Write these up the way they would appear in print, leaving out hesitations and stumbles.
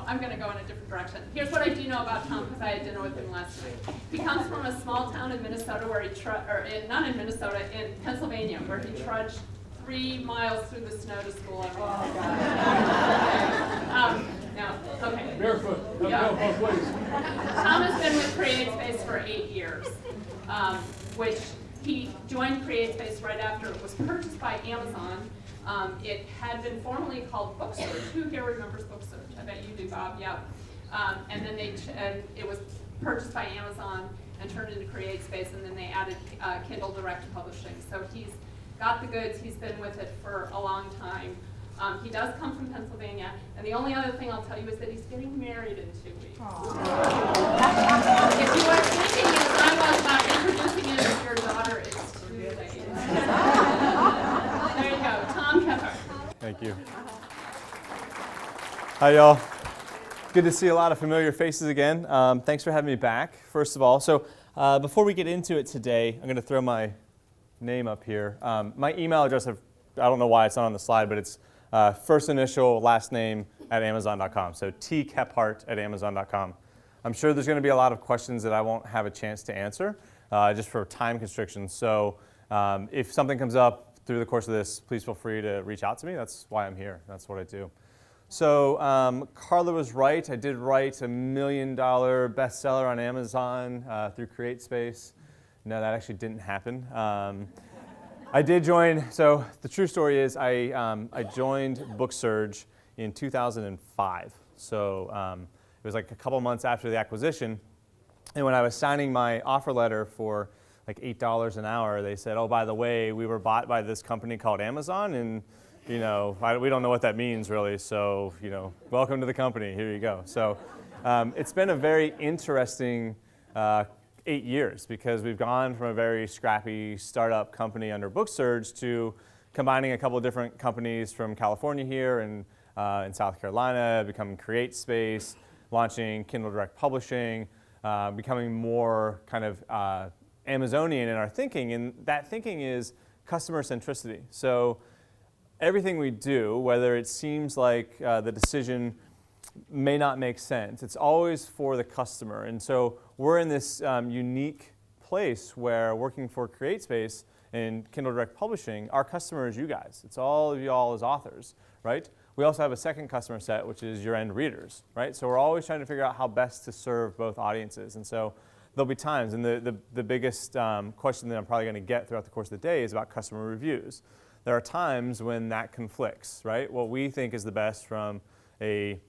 I'm going to go in a different direction. Here's what I do know about Thom, because I had dinner with him last night. He comes from a small town in Minnesota where he not in Minnesota, in Pennsylvania, where he trudged 3 miles through the snow to school every day. Oh, God. No, okay. Barefoot. Yeah. Go both ways. Thom has been with CreateSpace for 8 years, which he joined CreateSpace right after it was purchased by Amazon. It had been formerly called BookSurge. Who here remembers BookSurge? I bet you do, Bob. Yeah. And then it was purchased by Amazon and turned into CreateSpace, and then they added Kindle Direct Publishing. So he's got the goods. He's been with it for a long time. He does come from Pennsylvania, and the only other thing I'll tell you is that he's getting married in 2 weeks. If you are thinking, as I was, about introducing him as your daughter, it's too late. There you go, Thom Kephart. Thank you. Hi, y'all. Good to see a lot of familiar faces again. Thanks for having me back, first of all. So before we get into it today, I'm going to throw my name up here. My email address, I don't know why it's not on the slide, but it's first initial, last name at Amazon.com. So tkephart@Amazon.com. I'm sure there's going to be a lot of questions that I won't have a chance to answer just for time constrictions. So if something comes up through the course of this, please feel free to reach out to me. That's why I'm here. That's what I do. So Carla was right. I did write a $1 million bestseller on Amazon through CreateSpace. No, that actually didn't happen. I did join, so the true story is I joined BookSurge in 2005. So it was like a couple months after the acquisition. And when I was signing my offer letter for like $8 an hour, they said, oh, by the way, we were bought by this company called Amazon, and we don't know what that means really, so welcome to the company, here you go. So it's been a very interesting 8 years, because we've gone from a very scrappy startup company under BookSurge to combining a couple of different companies from California here and in South Carolina, becoming CreateSpace, launching Kindle Direct Publishing, becoming more kind of Amazonian in our thinking, and that thinking is customer centricity. So everything we do, whether it seems like the decision may not make sense, it's always for the customer. And so we're in this unique place where working for CreateSpace and Kindle Direct Publishing, our customer is you guys. It's all of you all as authors, right? We also have a second customer set, which is your end readers, right? So we're always trying to figure out how best to serve both audiences. And so there'll be times, and the biggest question that I'm probably going to get throughout the course of the day is about customer reviews. There are times when that conflicts, right? What we think is the best from a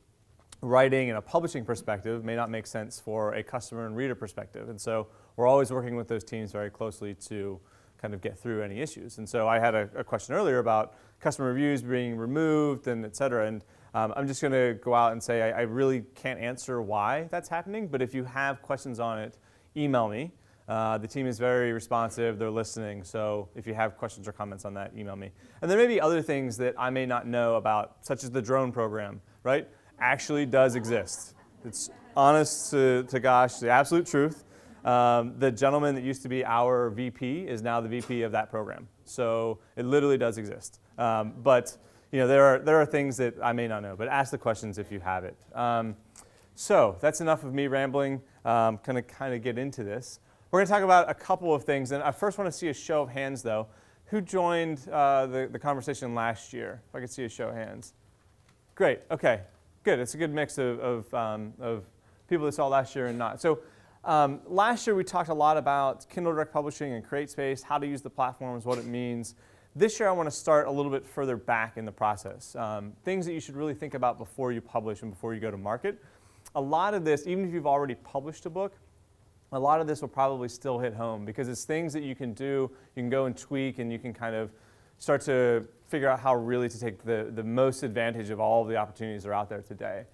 writing and a publishing perspective may not make sense for a customer and reader perspective. And so we're always working with those teams very closely to kind of get through any issues. And so I had a question earlier about customer reviews being removed and et cetera. And I'm just going to go out and say I really can't answer why that's happening, but if you have questions on it, email me. The team is very responsive, they're listening, so if you have questions or comments on that, email me. And there may be other things that I may not know about, such as the drone program, right? Actually does exist. It's honest to gosh, the absolute truth. The gentleman that used to be our VP is now the VP of that program. So it literally does exist. But there are things that I may not know, but ask the questions if you have it. So that's enough of me rambling. Going to kind of get into this. We're going to talk about a couple of things, and I first want to see a show of hands, though. Who joined the conversation last year? If I could see a show of hands. Great. Okay. Good. It's a good mix of people that saw last year and not. So last year we talked a lot about Kindle Direct Publishing and CreateSpace, how to use the platforms, what it means. This year I want to start a little bit further back in the process. Things that you should really think about before you publish and before you go to market. A lot of this, even if you've already published a book, a lot of this will probably still hit home because it's things that you can do, you can go and tweak, and you can kind of start to figure out how really to take the most advantage of all of the opportunities that are out there today.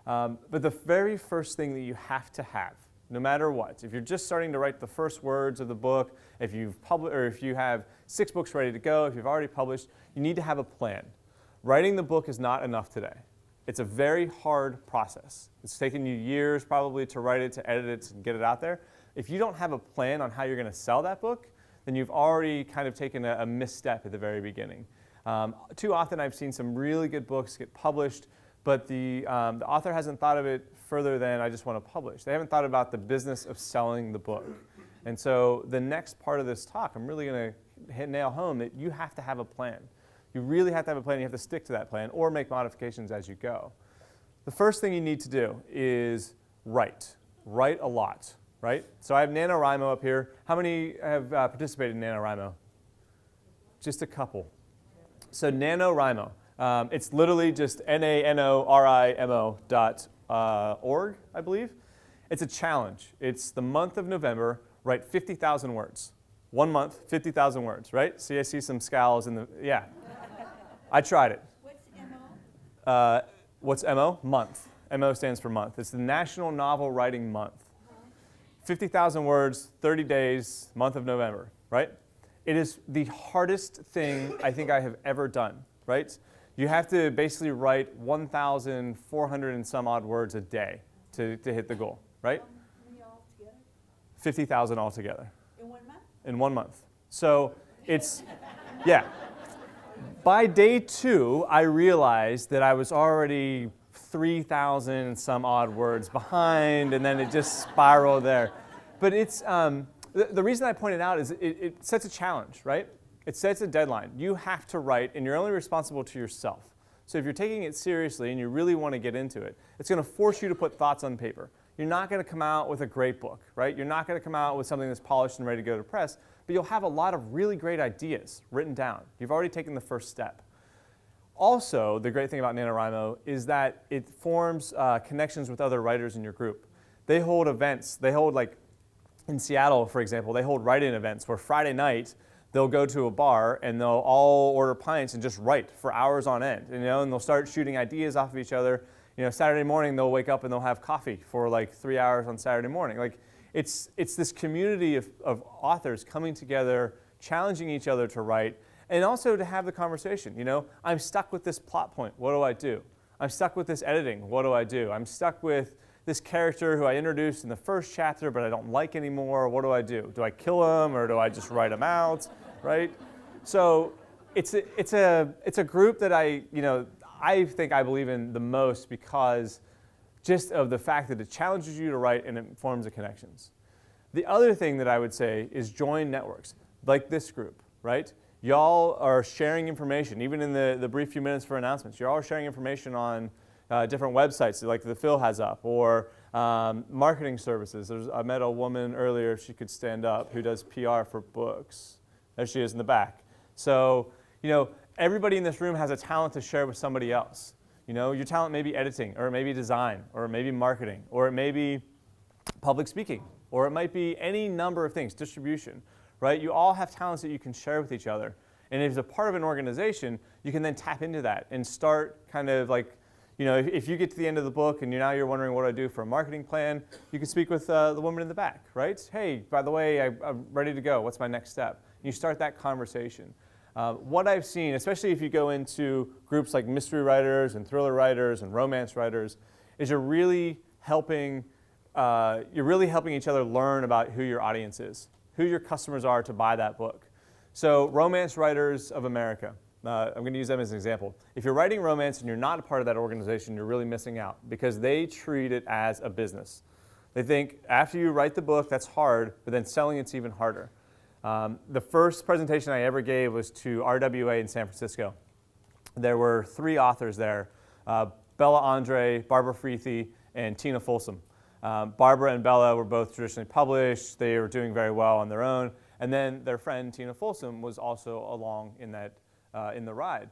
But the very first thing that you have to have, no matter what, if you're just starting to write the first words of the book, if you've published, or if you have 6 books ready to go, if you've already published, you need to have a plan. Writing the book is not enough today. It's a very hard process. It's taken you years probably to write it, to edit it, and get it out there. If you don't have a plan on how you're going to sell that book, then you've already kind of taken a misstep at the very beginning. Too often I've seen some really good books get published, but the author hasn't thought of it further than I just want to publish. They haven't thought about the business of selling the book. And so the next part of this talk, I'm really going to nail home that you have to have a plan. You really have to have a plan. You have to stick to that plan or make modifications as you go. The first thing you need to do is write. Write a lot, right? So I have NaNoWriMo up here. How many have participated in NaNoWriMo? Just a couple. So NaNoWriMo, it's literally just NaNoWriMo.org, I believe. It's a challenge. It's the month of November, write 50,000 words. 1 month, 50,000 words, right? See, I see some scowls in the, yeah. I tried it. What's MO? What's MO? Month. MO stands for month. It's the National Novel Writing Month. 50,000 words, 30 days, month of November, right? It is the hardest thing I think I have ever done, right? You have to basically write 1,400 and some odd words a day to hit the goal, right? How many altogether? 50,000 altogether. In 1 month? In 1 month. So it's, yeah. By day 2, I realized that I was already 3,000 and some odd words behind, and then it just spiraled there. But it's, the reason I point it out is it sets a challenge, right? It sets a deadline. You have to write, and you're only responsible to yourself. So if you're taking it seriously and you really want to get into it, it's going to force you to put thoughts on paper. You're not going to come out with a great book, right? You're not going to come out with something that's polished and ready to go to press, but you'll have a lot of really great ideas written down. You've already taken the first step. Also, the great thing about NaNoWriMo is that it forms connections with other writers in your group. They hold events. They hold, like, in Seattle, for example, they hold write-in events where Friday night they'll go to a bar and they'll all order pints and just write for hours on end, you know, and they'll start shooting ideas off of each other. You know, Saturday morning they'll wake up and they'll have coffee for like 3 hours on Saturday morning. Like, it's this community of authors coming together, challenging each other to write, and also to have the conversation. You know, I'm stuck with this plot point. What do I do? I'm stuck with this editing. What do I do? I'm stuck with this character who I introduced in the first chapter, but I don't like anymore. What do I do? Do I kill him or do I just write him out? Right? So it's a group that I think I believe in the most because just of the fact that it challenges you to write and it forms the connections. The other thing that I would say is join networks like this group, right? Y'all are sharing information, even in the brief few minutes for announcements. You're all sharing information on different websites like the Phil has up, or marketing services. I met a woman earlier, if she could stand up, who does PR for books. There she is in the back. So, you know, everybody in this room has a talent to share with somebody else. You know, your talent may be editing, or it may be design, or it may be marketing, or it may be public speaking, or it might be any number of things, distribution, right? You all have talents that you can share with each other. And if it's a part of an organization, you can then tap into that and start kind of like, you know, if you get to the end of the book and you're wondering what do I do for a marketing plan, you can speak with the woman in the back, right? Hey, by the way, I'm ready to go. What's my next step? And you start that conversation. What I've seen, especially if you go into groups like mystery writers and thriller writers and romance writers, is you're really helping each other learn about who your audience is, who your customers are to buy that book. So Romance Writers of America, I'm going to use them as an example. If you're writing romance and you're not a part of that organization, you're really missing out because they treat it as a business. They think after you write the book, that's hard, but then selling it's even harder. The first presentation I ever gave was to RWA in San Francisco. There were 3 authors there, Bella Andre, Barbara Freethy, and Tina Folsom. Barbara and Bella were both traditionally published. They were doing very well on their own. And then their friend Tina Folsom was also along in the ride.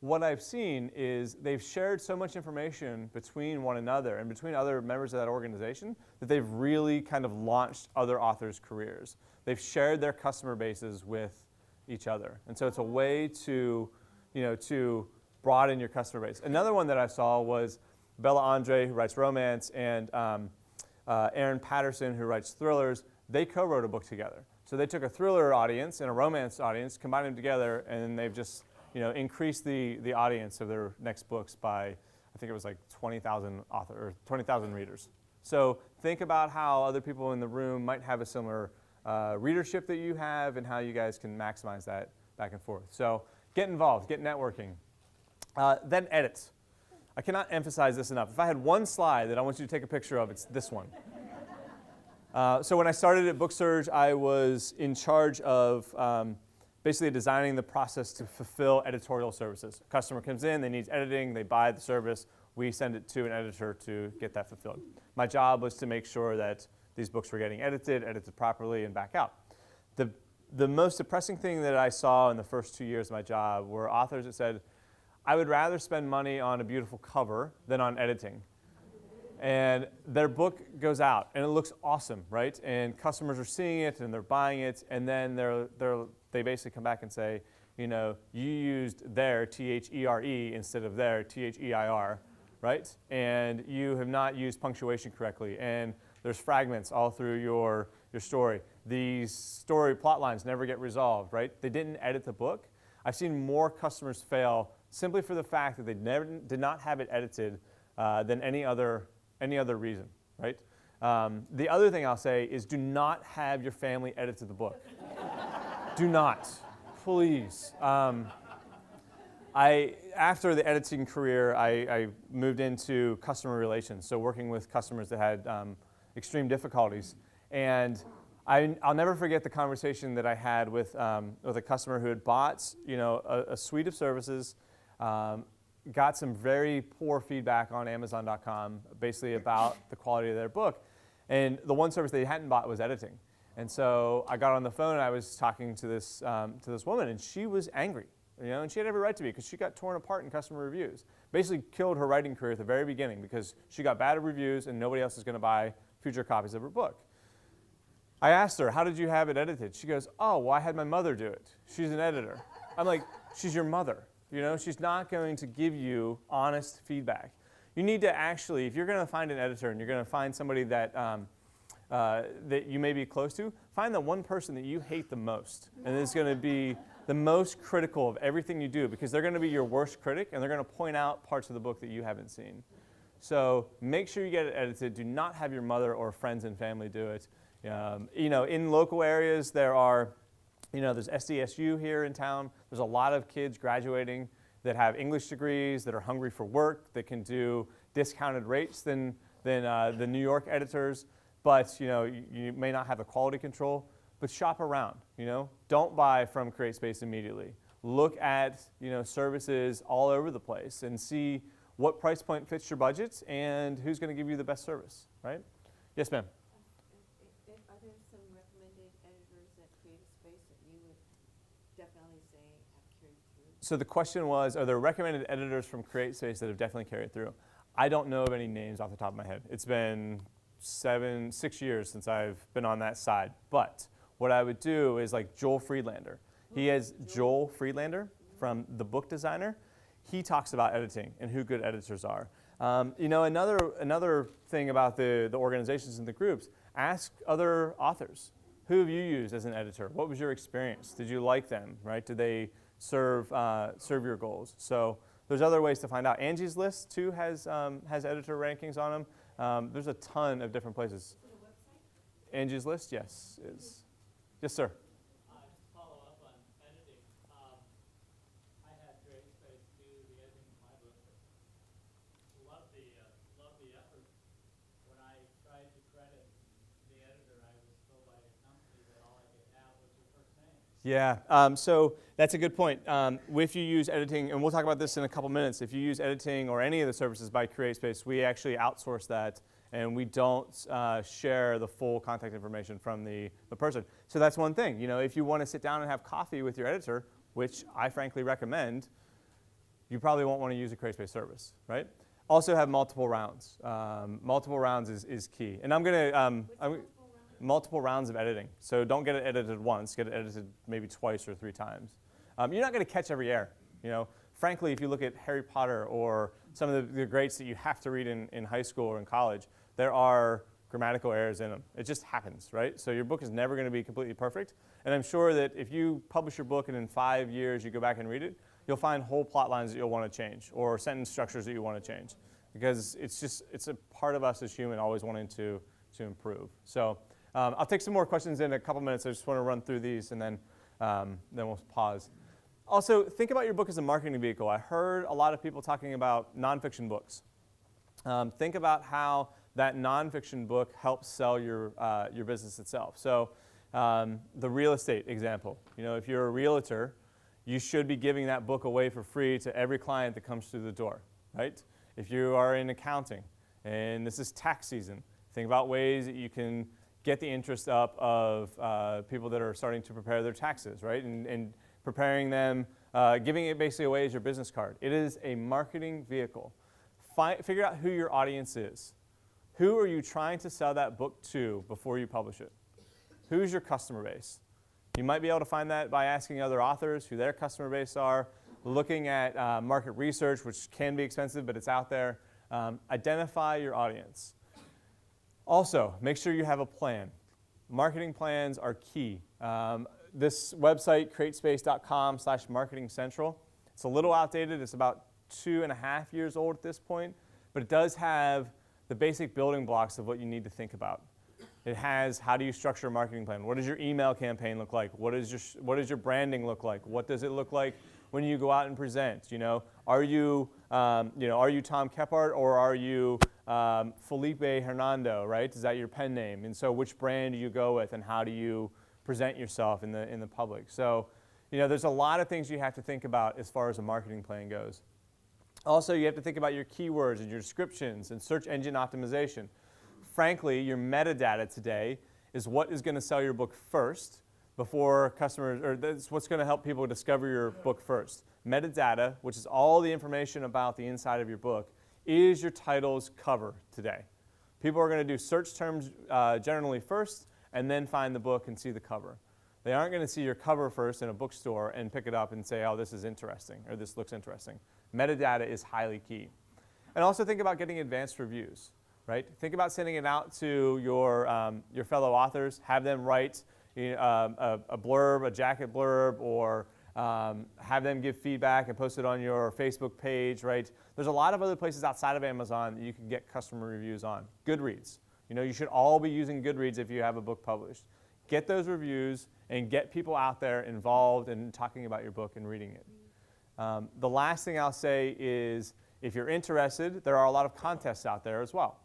What I've seen is they've shared so much information between one another and between other members of that organization that they've really kind of launched other authors' careers. They've shared their customer bases with each other. And so it's a way to broaden your customer base. Another one that I saw was Bella Andre, who writes romance, and Aaron Patterson, who writes thrillers. They co-wrote a book together. So they took a thriller audience and a romance audience, combined them together, and they've just increased the audience of their next books by, I think it was like 20,000 readers. So think about how other people in the room might have a similar readership that you have and how you guys can maximize that back and forth. So get involved, get networking. Then edit. I cannot emphasize this enough. If I had one slide that I want you to take a picture of, it's this one. So when I started at BookSurge, I was in charge of basically designing the process to fulfill editorial services. A customer comes in, they need editing, they buy the service, we send it to an editor to get that fulfilled. My job was to make sure that these books were getting edited properly, and back out. The most depressing thing that I saw in the first 2 years of my job were authors that said, I would rather spend money on a beautiful cover than on editing. And their book goes out, and it looks awesome, right? And customers are seeing it, and they're buying it, and then they basically come back and say, you know, you used their T-H-E-R-E instead of their T-H-E-I-R, right? And you have not used punctuation correctly, and there's fragments all through your story. These story plot lines never get resolved, right? They didn't edit the book. I've seen more customers fail simply for the fact that they did not have it edited than any other reason, right? The other thing I'll say is do not have your family edit the book. Do not, please. After the editing career, I moved into customer relations, so working with customers that had extreme difficulties. And I'll never forget the conversation that I had with a customer who had bought, you know, a suite of services, got some very poor feedback on Amazon.com, basically about the quality of their book. And the one service they hadn't bought was editing. And so I got on the phone and I was talking to this woman, and she was angry, you know, and she had every right to be because she got torn apart in customer reviews. Basically killed her writing career at the very beginning because she got bad reviews and nobody else is going to buy future copies of her book. I asked her, how did you have it edited? She goes, oh, well, I had my mother do it. She's an editor. I'm like, she's your mother. You know, she's not going to give you honest feedback. You need to actually, if you're going to find an editor and you're going to find somebody that that you may be close to, find the one person that you hate the most, and is going to be the most critical of everything you do, because they're going to be your worst critic, and they're going to point out parts of the book that you haven't seen. So make sure you get it edited. Do not have your mother or friends and family do it. You know, in local areas, there are, you know, there's SDSU here in town. There's a lot of kids graduating that have English degrees, that are hungry for work, that can do discounted rates than the New York editors. But, you know, you may not have the quality control, but shop around, you know. Don't buy from CreateSpace immediately. Look at, you know, services all over the place and see what price point fits your budget and who's going to give you the best service, right? Yes, ma'am. Are there some recommended editors at CreateSpace that you would definitely say have carried through? So the question was, are there recommended editors from CreateSpace that have definitely carried through? I don't know of any names off the top of my head. It's been 6 years since I've been on that side. But what I would do is like Joel Friedlander. He has Joel Friedlander from The Book Designer. He talks about editing and who good editors are. You know, another thing about the organizations and the groups, ask other authors. Who have you used as an editor? What was your experience? Did you like them, right? Did they serve your goals? So there's other ways to find out. Angie's List, too, has editor rankings on them. There's a ton of different places. Angie's List, yes. Yes, sir. Just follow up on editing. I had CreateSpace do the editing of my book. Love the effort. When I tried to credit the editor, I was told by the company that all I could have was your first name. Yeah, so that's a good point. If you use editing, and we'll talk about this in a couple minutes, if you use editing or any of the services by CreateSpace, we actually outsource that, and we don't share the full contact information from the person. So that's one thing. You know, if you want to sit down and have coffee with your editor, which I frankly recommend, you probably won't want to use a CreateSpace service, right? Also have multiple rounds. Multiple rounds is key. And I'm going to... multiple rounds of editing. So don't get it edited once, get it edited maybe twice or 3 times. You're not going to catch every error. You know, frankly, if you look at Harry Potter or some of the greats that you have to read in high school or in college, there are grammatical errors in them. It just happens, right? So your book is never going to be completely perfect. And I'm sure that if you publish your book and in 5 years you go back and read it, you'll find whole plot lines that you'll want to change or sentence structures that you want to change. Because it's a part of us as human always wanting to improve. So I'll take some more questions in a couple minutes. I just want to run through these and then we'll pause. Also, think about your book as a marketing vehicle. I heard a lot of people talking about nonfiction books. Think about how that nonfiction book helps sell your business itself. So the real estate example, if you're a realtor, you should be giving that book away for free to every client that comes through the door, right? If you are in accounting and this is tax season, think about ways that you can get the interest up of people that are starting to prepare their taxes, right? And preparing them, giving it basically away as your business card. It is a marketing vehicle. Figure out who your audience is. Who are you trying to sell that book to before you publish it? Who's your customer base? You might be able to find that by asking other authors who their customer base are, looking at market research, which can be expensive, but it's out there. Identify your audience. Also, make sure you have a plan. Marketing plans are key. This website, createspace.com/marketingcentral, it's a little outdated. It's about 2.5 years old at this point, but it does have the basic building blocks of what you need to think about. It has, how do you structure a marketing plan? What does your email campaign look like? What does your branding look like? What does it look like when you go out and present? Are you Thom Kephart, or are you Felipe Hernando, right? Is that your pen name? And so which brand do you go with, and how do you present yourself in the public? So, there's a lot of things you have to think about as far as a marketing plan goes. Also, you have to think about your keywords and your descriptions and search engine optimization. Frankly, your metadata today is what is going to sell your book first before customers, or that's what's going to help people discover your book first. Metadata, which is all the information about the inside of your book, is your title's cover today. People are going to do search terms generally first, and then find the book and see the cover. They aren't going to see your cover first in a bookstore and pick it up and say, oh, this is interesting, or this looks interesting. Metadata is highly key. And also think about getting advanced reviews, right? Think about sending it out to your fellow authors, have them write a blurb, a jacket blurb, or have them give feedback and post it on your Facebook page, right? There's a lot of other places outside of Amazon that you can get customer reviews on. Goodreads. You should all be using Goodreads if you have a book published. Get those reviews and get people out there involved in talking about your book and reading it. The last thing I'll say is, if you're interested, there are a lot of contests out there as well.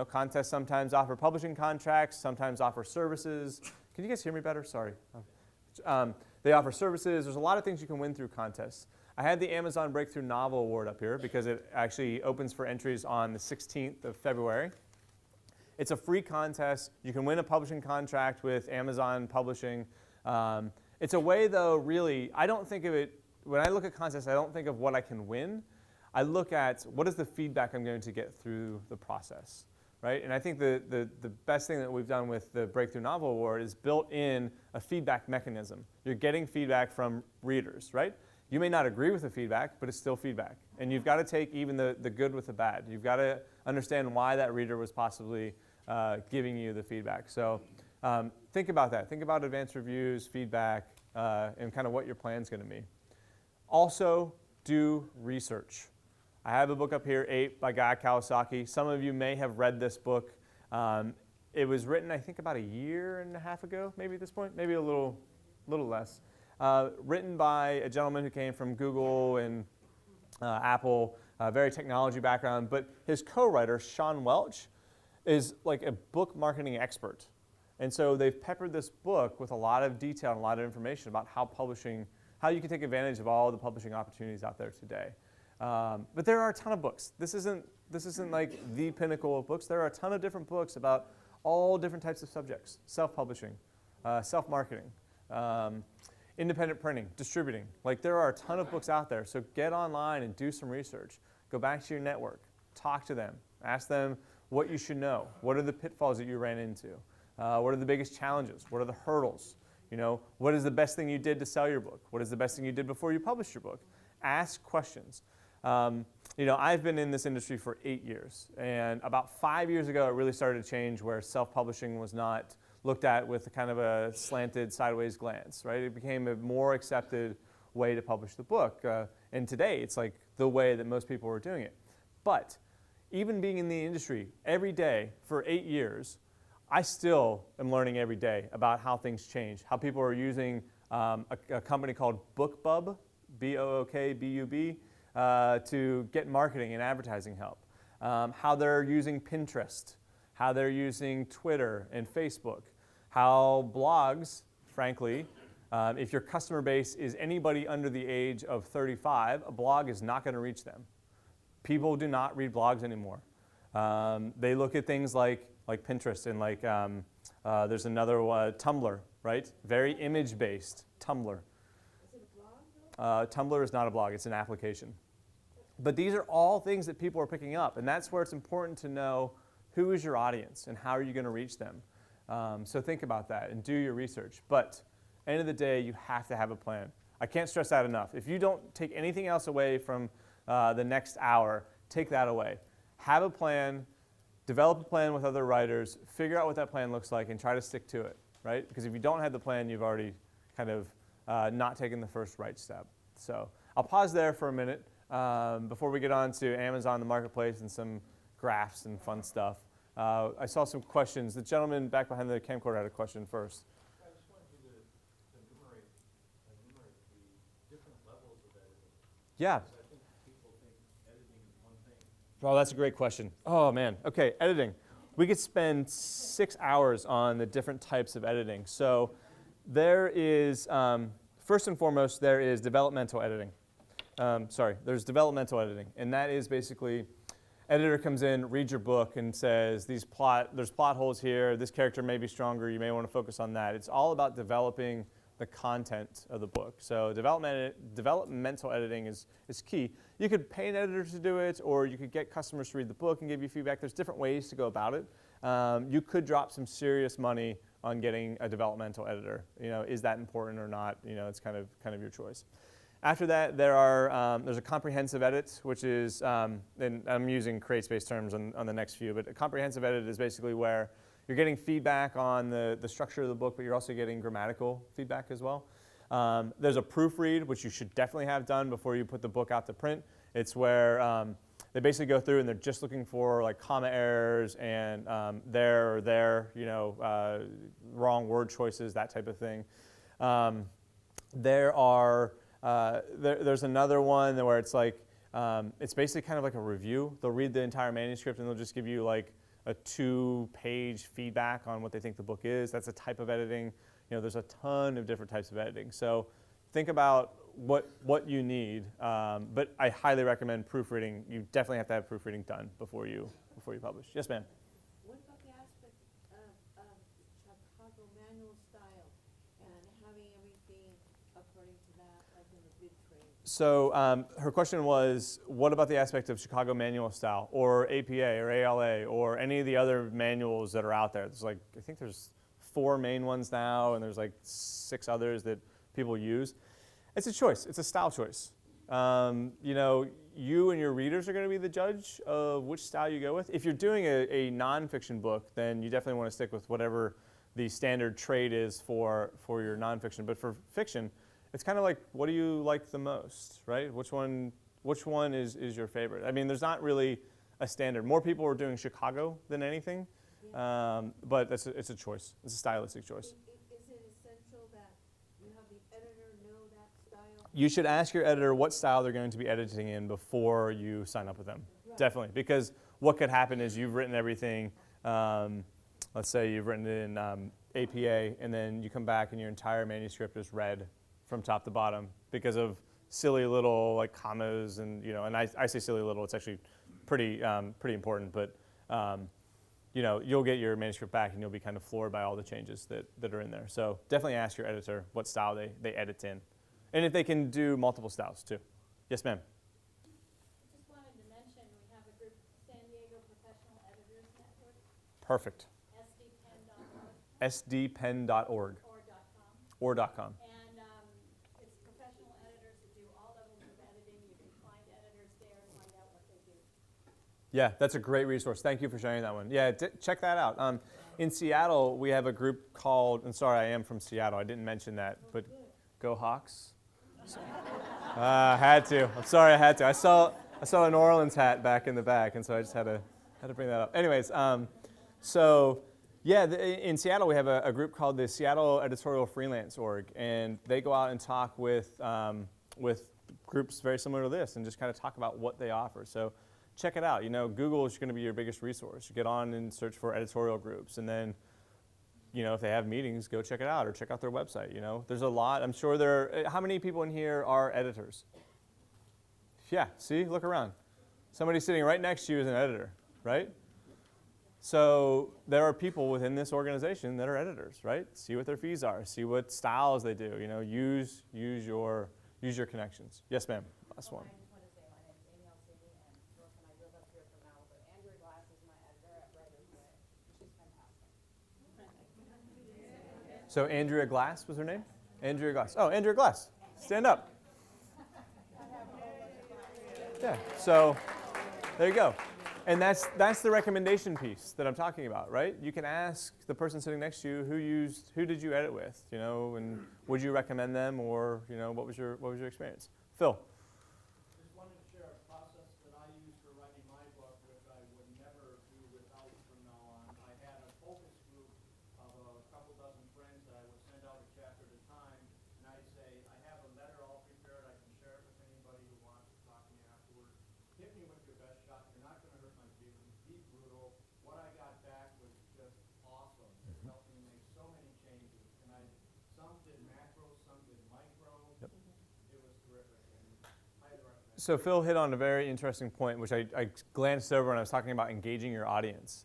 Contests sometimes offer publishing contracts, sometimes offer services. Can you guys hear me better? Sorry. They offer services. There's a lot of things you can win through contests. I had the Amazon Breakthrough Novel Award up here because it actually opens for entries on the 16th of February. It's a free contest. You can win a publishing contract with Amazon Publishing. It's a way, though, really, I don't think of it, when I look at contests, I don't think of what I can win. I look at what is the feedback I'm going to get through the process, right? And I think the best thing that we've done with the Breakthrough Novel Award is built in a feedback mechanism. You're getting feedback from readers, right? You may not agree with the feedback, but it's still feedback. And you've got to take even the good with the bad. You've got to understand why that reader was possibly giving you the feedback. So think about that. Think about advanced reviews, feedback, and kind of what your plan's going to be. Also, do research. I have a book up here, 8 by Guy Kawasaki. Some of you may have read this book. It was written, I think, about 1.5 years ago, maybe at this point, maybe a little less. Written by a gentleman who came from Google and Apple, very technology background. But his co-writer, Sean Welch, is like a book marketing expert. And so they've peppered this book with a lot of detail and a lot of information about how you can take advantage of all the publishing opportunities out there today. But there are a ton of books. This isn't like the pinnacle of books. There are a ton of different books about all different types of subjects: self-publishing, self-marketing, independent printing, distributing. Like, there are a ton of books out there. So get online and do some research. Go back to your network. Talk to them. Ask them what you should know. What are the pitfalls that you ran into? What are the biggest challenges? What are the hurdles? What is the best thing you did to sell your book? What is the best thing you did before you published your book? Ask questions. I've been in this industry for 8 years, and about 5 years ago, it really started to change where self-publishing was not looked at with kind of a slanted sideways glance, right? It became a more accepted way to publish the book, and today it's like the way that most people are doing it. But even being in the industry every day for 8 years, I still am learning every day about how things change, how people are using a company called BookBub, BOOKBUB, to get marketing and advertising help. How they're using Pinterest, how they're using Twitter and Facebook, how blogs, frankly, if your customer base is anybody under the age of 35, a blog is not going to reach them. People do not read blogs anymore. They look at things like Pinterest and there's another Tumblr, right? Very image-based, Tumblr. Is it a blog though? Tumblr is not a blog, it's an application. But these are all things that people are picking up, and that's where it's important to know who is your audience and how are you going to reach them. So think about that and do your research. But end of the day, you have to have a plan. I can't stress that enough. If you don't take anything else away from the next hour, take that away. Have a plan, develop a plan with other writers, figure out what that plan looks like, and try to stick to it, right? Because if you don't have the plan, you've already kind of not taken the first right step. So I'll pause there for a minute before we get on to Amazon, the marketplace, and some graphs and fun stuff. I saw some questions. The gentleman back behind the camcorder had a question first. I just wanted you to enumerate the different levels of editing. Yeah. Because I think people think editing is one thing. Oh, that's a great question. Oh, man. Okay, editing. We could spend 6 hours on the different types of editing. So there is, first and foremost, there is developmental editing. There's developmental editing, and that is basically editor comes in, reads your book, and says, there's plot holes here, this character may be stronger, you may want to focus on that. It's all about developing the content of the book. So developmental editing is key. You could pay an editor to do it, or you could get customers to read the book and give you feedback. There's different ways to go about it. You could drop some serious money on getting a developmental editor. Is that important or not? It's kind of your choice. After that, there's a comprehensive edit, which is, and I'm using CreateSpace terms on the next few, but a comprehensive edit is basically where you're getting feedback on the structure of the book, but you're also getting grammatical feedback as well. There's a proofread, which you should definitely have done before you put the book out to print. It's where they basically go through and they're just looking for like comma errors and there or there, wrong word choices, that type of thing. There's another one where it's like, it's basically kind of like a review. They'll read the entire manuscript and they'll just give you like a 2-page feedback on what they think the book is. That's a type of editing. There's a ton of different types of editing. So think about what you need. But I highly recommend proofreading. You definitely have to have proofreading done before you publish. Yes, ma'am. What about the aspect of Chicago manual style and having everything according to that, like in the big trade? So her question was, what about the aspect of Chicago manual style or APA or ALA or any of the other manuals that are out there? I think there's 4 main ones now, and there's like 6 others that people use. It's a choice. It's a style choice. You and your readers are going to be the judge of which style you go with. If you're doing a nonfiction book, then you definitely want to stick with whatever the standard trade is for your nonfiction. But for fiction, it's kind of like, what do you like the most, right? Which one is your favorite? I mean, there's not really a standard. More people are doing Chicago than anything, but it's a choice. It's a stylistic choice. Is it essential that you have the editor know that style? You should ask your editor what style they're going to be editing in before you sign up with them. Right. Definitely, because what could happen is you've written everything, let's say you've written it in APA, and then you come back and your entire manuscript is red from top to bottom because of silly little like commas and and I say silly little, it's actually pretty important, but you'll get your manuscript back and you'll be kind of floored by all the changes that are in there. So definitely ask your editor what style they edit in, and if they can do multiple styles too. Yes, ma'am. I just wanted to mention we have a group, San Diego Professional Editors Network, Perfect. sdpen.org sdpen.org or .com. or .com. And it's professional editors that do all levels of editing. You can find editors there and find out what they do. Yeah, that's a great resource. Thank you for sharing that one. Yeah, check that out. In Seattle, we have a group called, and sorry, I am from Seattle. I didn't mention that, but go Hawks. Had to. I'm sorry, I had to. I saw a New Orleans hat back in the back, and so I just had to bring that up. Anyways, in Seattle, we have a group called the Seattle Editorial Freelance Org, and they go out and talk with groups very similar to this and just kind of talk about what they offer. So check it out. You know, Google is going to be your biggest resource. You get on and search for editorial groups, and then, you know, if they have meetings, go check it out or check out their website. You know, there's a lot. I'm sure how many people in here are editors? Yeah, see, look around. Somebody sitting right next to you is an editor, right? So there are people within this organization that are editors, right? See what their fees are. See what styles they do. You know, use your connections. Yes, ma'am. Last one. I just want to say my name's Amy Alcini, and Brooke and I live up here from Malibu. Andrea Glass is my editor at Writer's Way. She's fantastic. So Andrea Glass was her name? Andrea Glass. Oh, Andrea Glass. Stand up. Yeah, so there you go. And that's the recommendation piece that I'm talking about, right? You can ask the person sitting next to you who did you edit with, you know, and would you recommend them, or, you know, what was your experience? Phil. Just wanted to share a process that I use for writing my book, which I would never do without from now on. I had a focus group of a couple dozen friends that I would send out a chapter at a time, and I'd say, I have a letter all prepared, I can share it with anybody who wants to talk to me afterwards. Hit me with your best shot, you're not going to hurt my feelings, be brutal. What I got back was just awesome. It helped me make so many changes, and some did macro, some did micro. Yep. It was terrific, and highly recommend it. So Phil hit on a very interesting point, which I glanced over when I was talking about engaging your audience.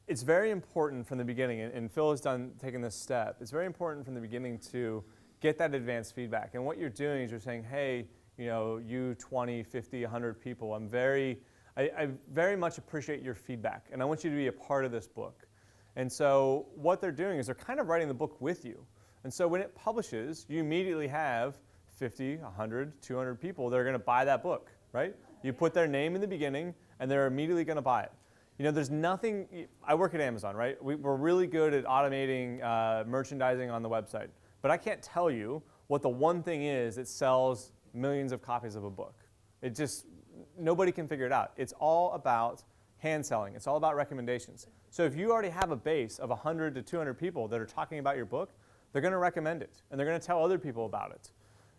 It's very important from the beginning, and Phil has taken this step. It's very important from the beginning to get that advanced feedback. And what you're doing is you're saying, hey, you know, you 20, 50, 100 people, I very much appreciate your feedback, and I want you to be a part of this book. And so what they're doing is they're kind of writing the book with you. And so when it publishes, you immediately have 50, 100, 200 people that are going to buy that book, right? You put their name in the beginning, and they're immediately going to buy it. You know, there's nothing, I work at Amazon, right? We're really good at automating merchandising on the website. But I can't tell you what the one thing is that sells millions of copies of a book. It just, nobody can figure it out. It's all about hand selling. It's all about recommendations. So if you already have a base of 100 to 200 people that are talking about your book, they're going to recommend it, and they're going to tell other people about it.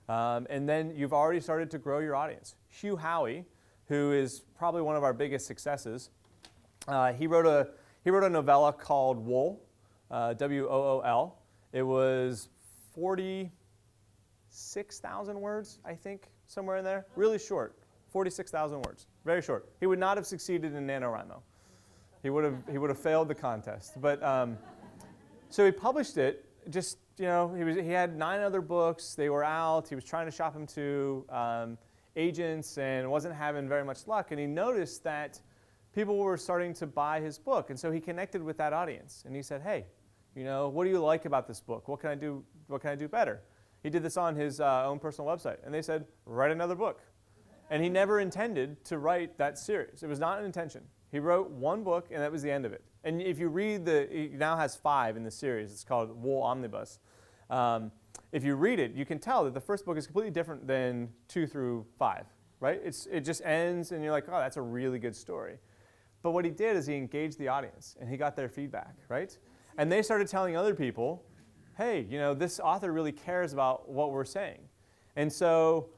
And then you've already started to grow your audience. Hugh Howey, who is probably one of our biggest successes, he wrote a novella called Wool, W-O-O-L. It was 46,000 words, I think, somewhere in there. Really short, 46,000 words, very short. He would not have succeeded in NaNoWriMo. He would have failed the contest. But so he published it. Just, you know, he had 9 other books. They were out. He was trying to shop them to agents and wasn't having very much luck. And he noticed that people were starting to buy his book. And so he connected with that audience. And he said, hey, you know, what do you like about this book? What can I do? What can I do better? He did this on his own personal website. And they said, write another book. And he never intended to write that series. It was not an intention. He wrote one book, and that was the end of it. And if you read he now has 5 in the series. It's called Wool Omnibus. If you read it, you can tell that the first book is completely different than 2 through 5, right? It just ends, and you're like, oh, that's a really good story. But what he did is he engaged the audience, and he got their feedback, right? And they started telling other people, hey, you know, this author really cares about what we're saying. And so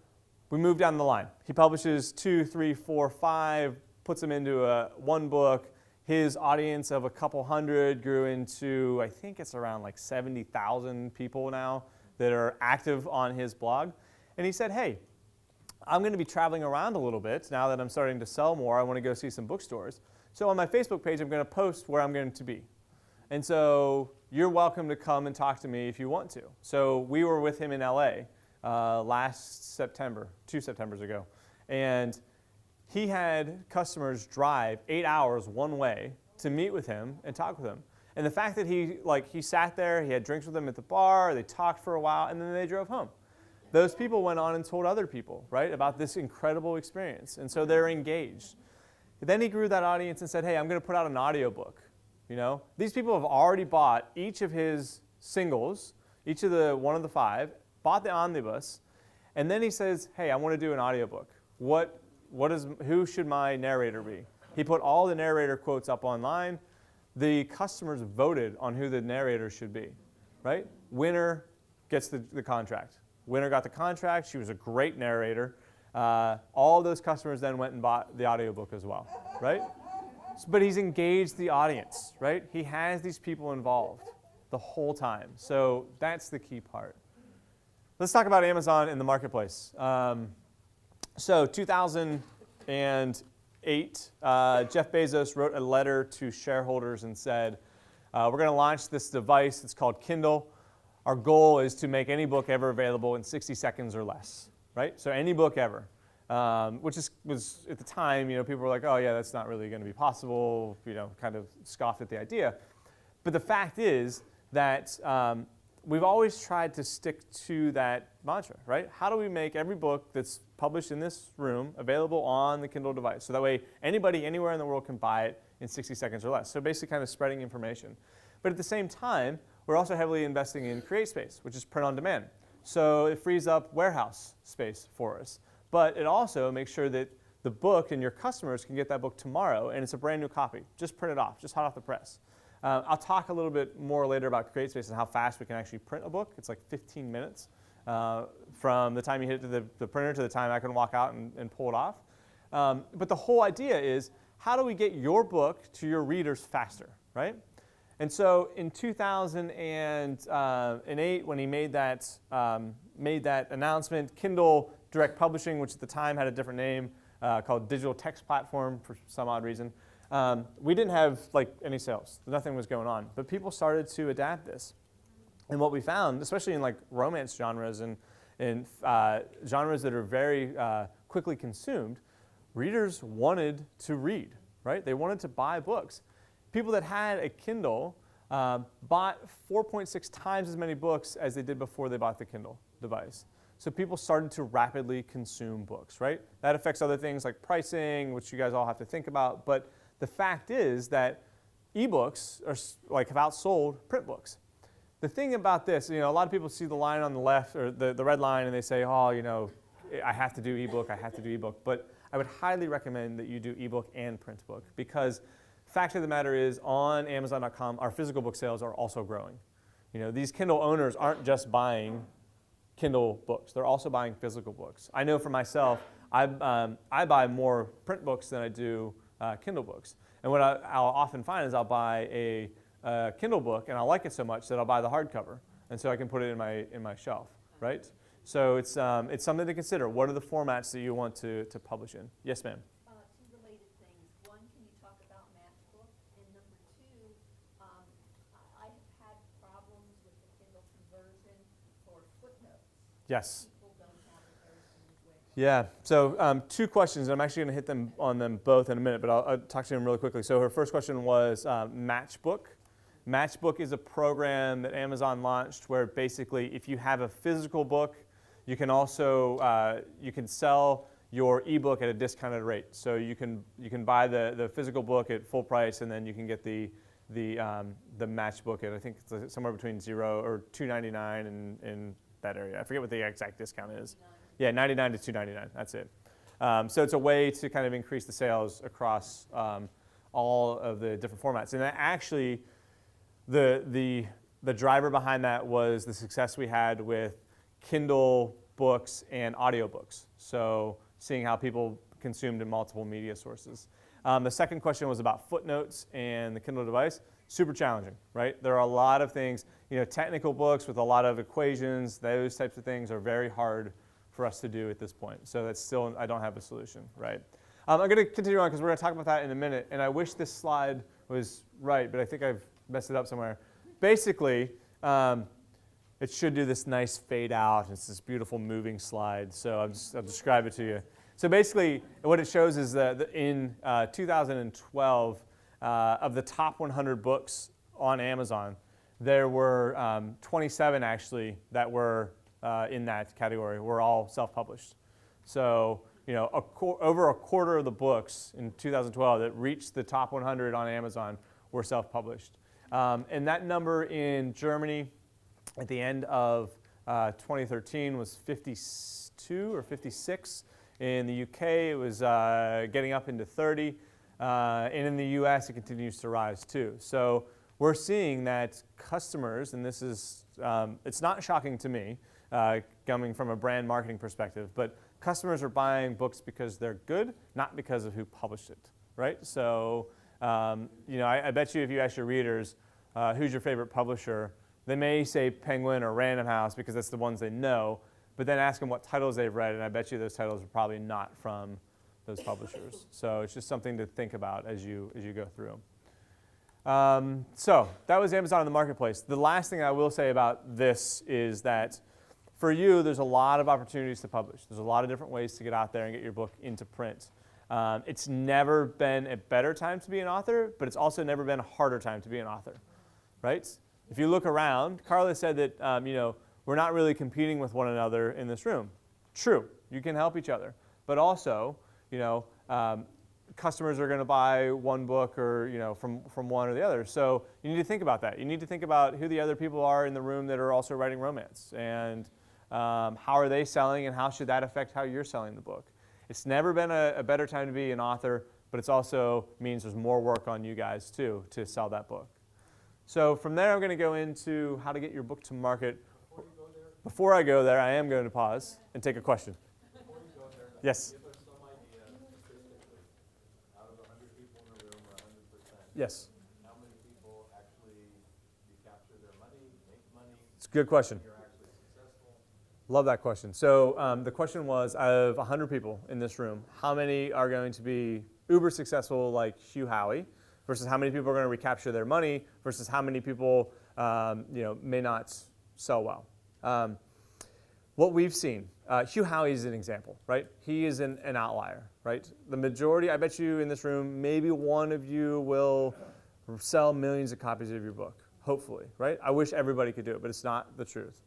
we moved down the line. He publishes 2, 3, 4, 5, puts them into one book. His audience of a couple hundred grew into, I think it's around like 70,000 people now that are active on his blog. And he said, hey, I'm going to be traveling around a little bit now that I'm starting to sell more. I want to go see some bookstores. So on my Facebook page, I'm going to post where I'm going to be. And so you're welcome to come and talk to me if you want to. So we were with him in LA last September, 2 Septembers ago. And he had customers drive 8 hours one way to meet with him and talk with him. And the fact that he sat there, he had drinks with them at the bar, they talked for a while, and then they drove home. Those people went on and told other people, right, about this incredible experience. And so they're engaged. Then he grew that audience and said, hey, I'm going to put out an audiobook. You know, these people have already bought each of his singles, each of the one of the 5, bought the omnibus, and then he says, hey, I want to do an audiobook. Who should my narrator be? He put all the narrator quotes up online. The customers voted on who the narrator should be, right? Winner gets the contract. Winner got the contract. She was a great narrator. All those customers then went and bought the audiobook as well, right? But he's engaged the audience, right? He has these people involved the whole time. So that's the key part. Let's talk about Amazon in the marketplace. So 2008, Jeff Bezos wrote a letter to shareholders and said, we're going to launch this device. It's called Kindle. Our goal is to make any book ever available in 60 seconds or less, right? So any book ever, which was at the time, people were like, oh yeah, that's not really going to be possible, kind of scoffed at the idea. But the fact is that we've always tried to stick to that mantra, right? How do we make every book that's published in this room available on the Kindle device? So that way anybody anywhere in the world can buy it in 60 seconds or less. So basically kind of spreading information. But at the same time, we're also heavily investing in CreateSpace, which is print on demand. So it frees up warehouse space for us. But it also makes sure that the book and your customers can get that book tomorrow, and it's a brand new copy. Just print it off, just hot off the press. I'll talk a little bit more later about CreateSpace and how fast we can actually print a book. It's like 15 minutes from the time you hit it to the printer to the time I can walk out and pull it off. But the whole idea is, how do we get your book to your readers faster, right? And so in 2008, when he made that announcement, Kindle Direct Publishing, which at the time had a different name called Digital Text Platform for some odd reason, we didn't have any sales. Nothing was going on. But people started to adapt this. And what we found, especially in romance genres and genres that are very quickly consumed, readers wanted to read, right? They wanted to buy books. People that had a Kindle bought 4.6 times as many books as they did before they bought the Kindle device. So people started to rapidly consume books, right? That affects other things like pricing, which you guys all have to think about. But the fact is that ebooks are have outsold print books. The thing about this, a lot of people see the line on the left, or the red line, and they say, oh, I have to do ebook, I have to do ebook. But I would highly recommend that you do ebook and print book, because fact of the matter is, on Amazon.com, our physical book sales are also growing. These Kindle owners aren't just buying Kindle books. They're also buying physical books. I know for myself, I buy more print books than I do Kindle books. And what I'll often find is I'll buy a Kindle book, and I like it so much that I'll buy the hardcover, and so I can put it in my shelf, right? So it's something to consider. What are the formats that you want to publish in? Yes, ma'am. Two related things. One, can you talk about Matchbook? And number two, I have had problems with the Kindle conversion for footnotes. Yes. People don't have it very smooth way. Yeah, so 2 questions. I'm actually going to hit on them both in a minute, but I'll talk to them really quickly. So her first question was Matchbook. Matchbook is a program that Amazon launched where basically if you have a physical book, you can also you can sell your ebook at a discounted rate. So you can buy the physical book at full price, and then you can get the Matchbook at, I think it's somewhere between $0 or $2.99 in that area. I forget what the exact discount is. Yeah, $99 to $2.99. That's it. So it's a way to kind of increase the sales across all of the different formats. And that actually, the driver behind that was the success we had with Kindle books and audiobooks. So seeing how people consumed in multiple media sources. The second question was about footnotes and the Kindle device. Super challenging, right? There are a lot of things, technical books with a lot of equations, those types of things are very hard for us to do at this point. So that's still, I don't have a solution, right? I'm going to continue on because we're going to talk about that in a minute. And I wish this slide was right, but I think I've messed it up somewhere. Basically, it should do this nice fade out. It's this beautiful moving slide. So I'll describe it to you. So basically, what it shows is that in 2012, of the top 100 books on Amazon, there were 27 actually that were in that category, were all self-published. So over a quarter of the books in 2012 that reached the top 100 on Amazon were self-published. And that number in Germany at the end of 2013 was 52 or 56. In the UK, it was getting up into 30. And in the US, it continues to rise too. So we're seeing that customers, and this is, it's not shocking to me, coming from a brand marketing perspective. But customers are buying books because they're good, not because of who published it, right? So, I bet you if you ask your readers, who's your favorite publisher, they may say Penguin or Random House because that's the ones they know, but then ask them what titles they've read, and I bet you those titles are probably not from those publishers. So it's just something to think about as you go through. So that was Amazon in the marketplace. The last thing I will say about this is that for you, there's a lot of opportunities to publish. There's a lot of different ways to get out there and get your book into print. It's never been a better time to be an author, but it's also never been a harder time to be an author, right? If you look around, Carla said that we're not really competing with one another in this room. True, you can help each other, but also, customers are going to buy one book or from one or the other. So you need to think about that. You need to think about who the other people are in the room that are also writing romance, and how are they selling, and how should that affect how you're selling the book. It's never been a better time to be an author, but it also means there's more work on you guys too to sell that book. So from there, I'm going to go into how to get your book to market. Before I go there, I am going to pause and take a question. Before you go there, Yes. give us some idea statistically, out of 100 people in the room, or 100%, Yes. how many people actually recapture their money, make money, It's a good question. you're actually successful? Love that question. So the question was, out of 100 people in this room, how many are going to be uber successful like Hugh Howey, versus how many people are going to recapture their money, versus how many people may not sell well. What we've seen, Hugh Howey is an example, right? He is an outlier, right? The majority, I bet you in this room, maybe one of you will sell millions of copies of your book, hopefully, right? I wish everybody could do it, but it's not the truth.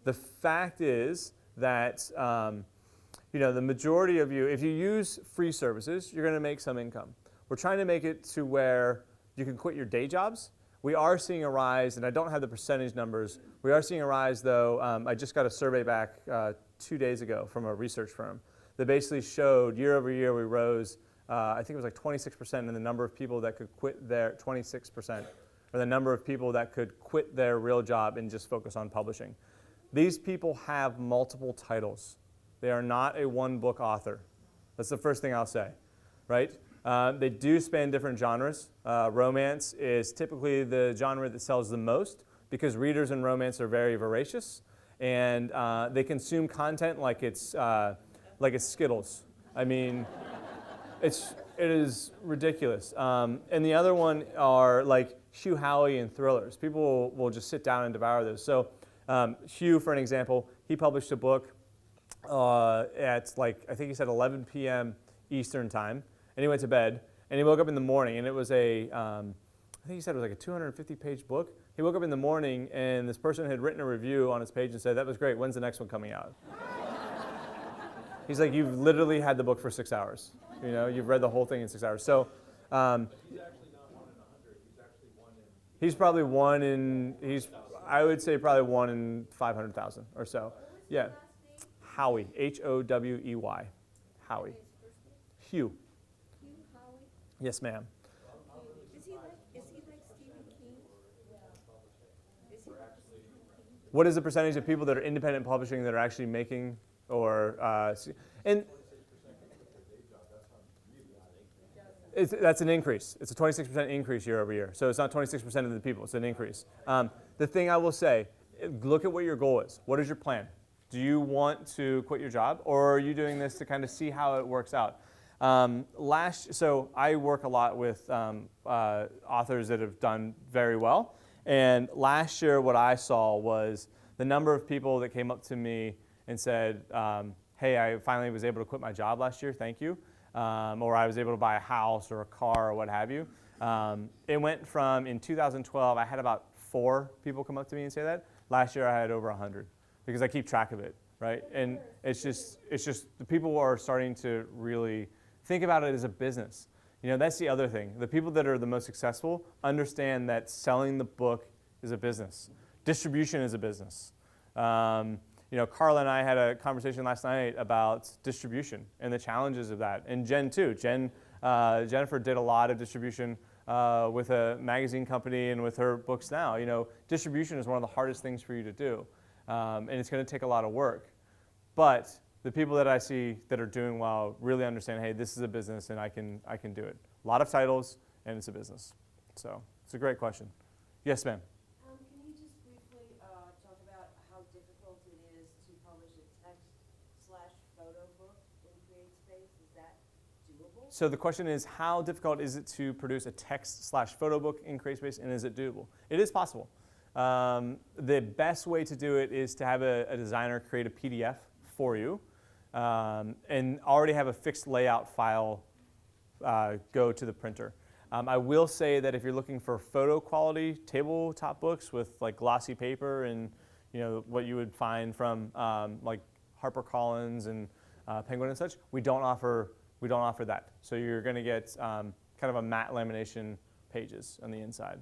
The fact is that the majority of you, if you use free services, you're going to make some income. We're trying to make it to where you can quit your day jobs. We are seeing a rise, and I don't have the percentage numbers. We are seeing a rise, though. I just got a survey back 2 days ago from a research firm that basically showed year over year we rose, I think it was like 26% in the number of people that could quit their, 26%, or the number of people that could quit their real job and just focus on publishing. These people have multiple titles. They are not a one-book author. That's the first thing I'll say, right? They do span different genres. Romance is typically the genre that sells the most because readers in romance are very voracious, and they consume content like it's Skittles. I mean, it is ridiculous. And the other one are like Hugh Howey and thrillers. People will just sit down and devour those. So Hugh, for an example, he published a book at I think he said 11 p.m. Eastern time. And he went to bed, and he woke up in the morning, and it was I think he said it was like a 250-page book. He woke up in the morning, and this person had written a review on his page and said, "That was great. When's the next one coming out?" He's like, "You've literally had the book for 6 hours. You've read the whole thing in 6 hours." So He's actually not 1 in 100. He's actually 1 in... he's probably I would say probably 1 in 500,000 or so. Yeah. Howey, Howey, Howey. Hugh. Yes, ma'am. Is he like Stephen King? Is he like Stephen King? What is the percentage of people that are independent publishing that are actually making and that's an increase. It's a 26% increase year over year. So it's not 26% of the people. It's an increase. The thing I will say, look at what your goal is. What is your plan? Do you want to quit your job, or are you doing this to kind of see how it works out? So I work a lot with authors that have done very well. And last year what I saw was the number of people that came up to me and said, hey, I finally was able to quit my job last year, thank you. Or I was able to buy a house or a car or what have you. It went from, in 2012, I had about 4 people come up to me and say that. Last year I had over 100 because I keep track of it, right? And it's just the people are starting to really think about it as a business. That's the other thing. The people that are the most successful understand that selling the book is a business. Distribution is a business. Carla and I had a conversation last night about distribution and the challenges of that. And Jen too. Jennifer did a lot of distribution with a magazine company and with her books now. Distribution is one of the hardest things for you to do. and it's going to take a lot of work. But the people that I see that are doing well really understand, hey, this is a business and I can do it. A lot of titles and it's a business. So it's a great question. Yes, ma'am. Can you just briefly talk about how difficult it is to publish a text/photo book in CreateSpace? Is that doable? So the question is, how difficult is it to produce a text/photo book in CreateSpace, and is it doable? It is possible. The best way to do it is to have a designer create a PDF for you and already have a fixed layout file go to the printer. I will say that if you're looking for photo quality tabletop books with like glossy paper and what you would find from like HarperCollins and Penguin and such, we don't offer that. So you're going to get kind of a matte lamination pages on the inside.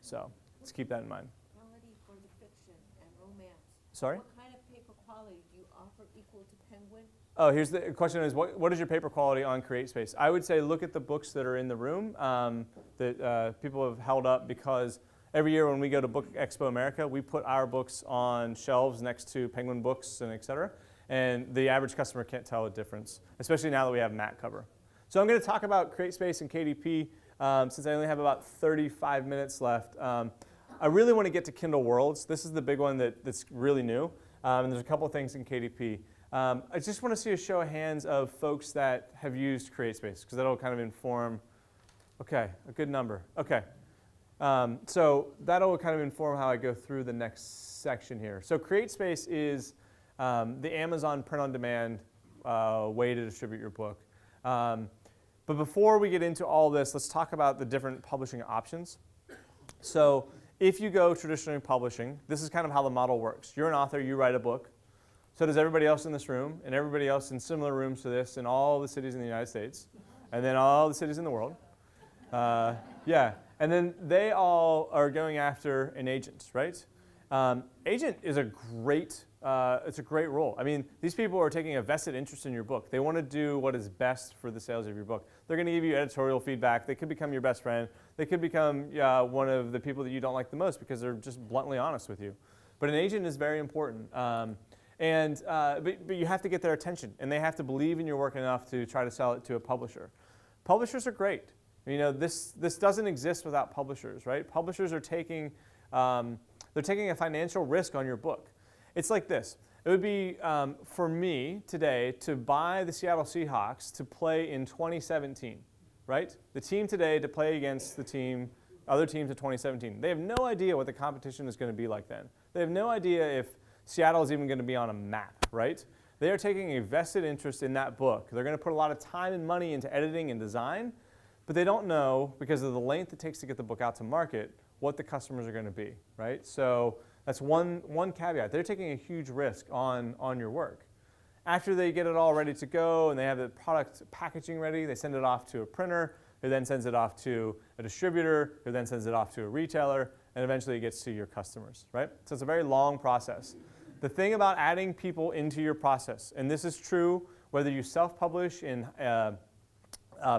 So let's keep that in mind. Quality for the fiction and romance. Sorry? What kind of paper quality do you offer equal to Penguin? Oh, here's the question is, what is your paper quality on CreateSpace? I would say look at the books that are in the room that people have held up, because every year when we go to Book Expo America, we put our books on shelves next to Penguin books and et cetera, and the average customer can't tell a difference, especially now that we have matte cover. So I'm going to talk about CreateSpace and KDP since I only have about 35 minutes left. I really want to get to Kindle Worlds. This is the big one that's really new, and there's a couple of things in KDP. I just want to see a show of hands of folks that have used CreateSpace, because that'll kind of inform, okay, a good number. Okay, so that'll kind of inform how I go through the next section here. So CreateSpace is the Amazon print-on-demand way to distribute your book. But before we get into all this, let's talk about the different publishing options. So if you go traditionally publishing, this is kind of how the model works. You're an author, you write a book. So does everybody else in this room, and everybody else in similar rooms to this in all the cities in the United States, and then all the cities in the world. Yeah, and then they all are going after an agent, right? Agent is a great, it's a great role. I mean, these people are taking a vested interest in your book. They want to do what is best for the sales of your book. They're going to give you editorial feedback. They could become your best friend. They could become one of the people that you don't like the most because they're just bluntly honest with you. But an agent is very important. But you have to get their attention, and they have to believe in your work enough to try to sell it to a publisher. Publishers are great. This doesn't exist without publishers, right? Publishers are taking they're taking a financial risk on your book. It's like this. It would be for me today to buy the Seattle Seahawks to play in 2017, right? The team today to play against the other teams in 2017. They have no idea what the competition is going to be like then. They have no idea if Seattle is even going to be on a map, right? They are taking a vested interest in that book. They're going to put a lot of time and money into editing and design, but they don't know, because of the length it takes to get the book out to market, what the customers are going to be, right? So that's one caveat. They're taking a huge risk on your work. After they get it all ready to go and they have the product packaging ready, they send it off to a printer, who then sends it off to a distributor, who then sends it off to a retailer, and eventually it gets to your customers, right? So it's a very long process. The thing about adding people into your process, and this is true whether you self-publish and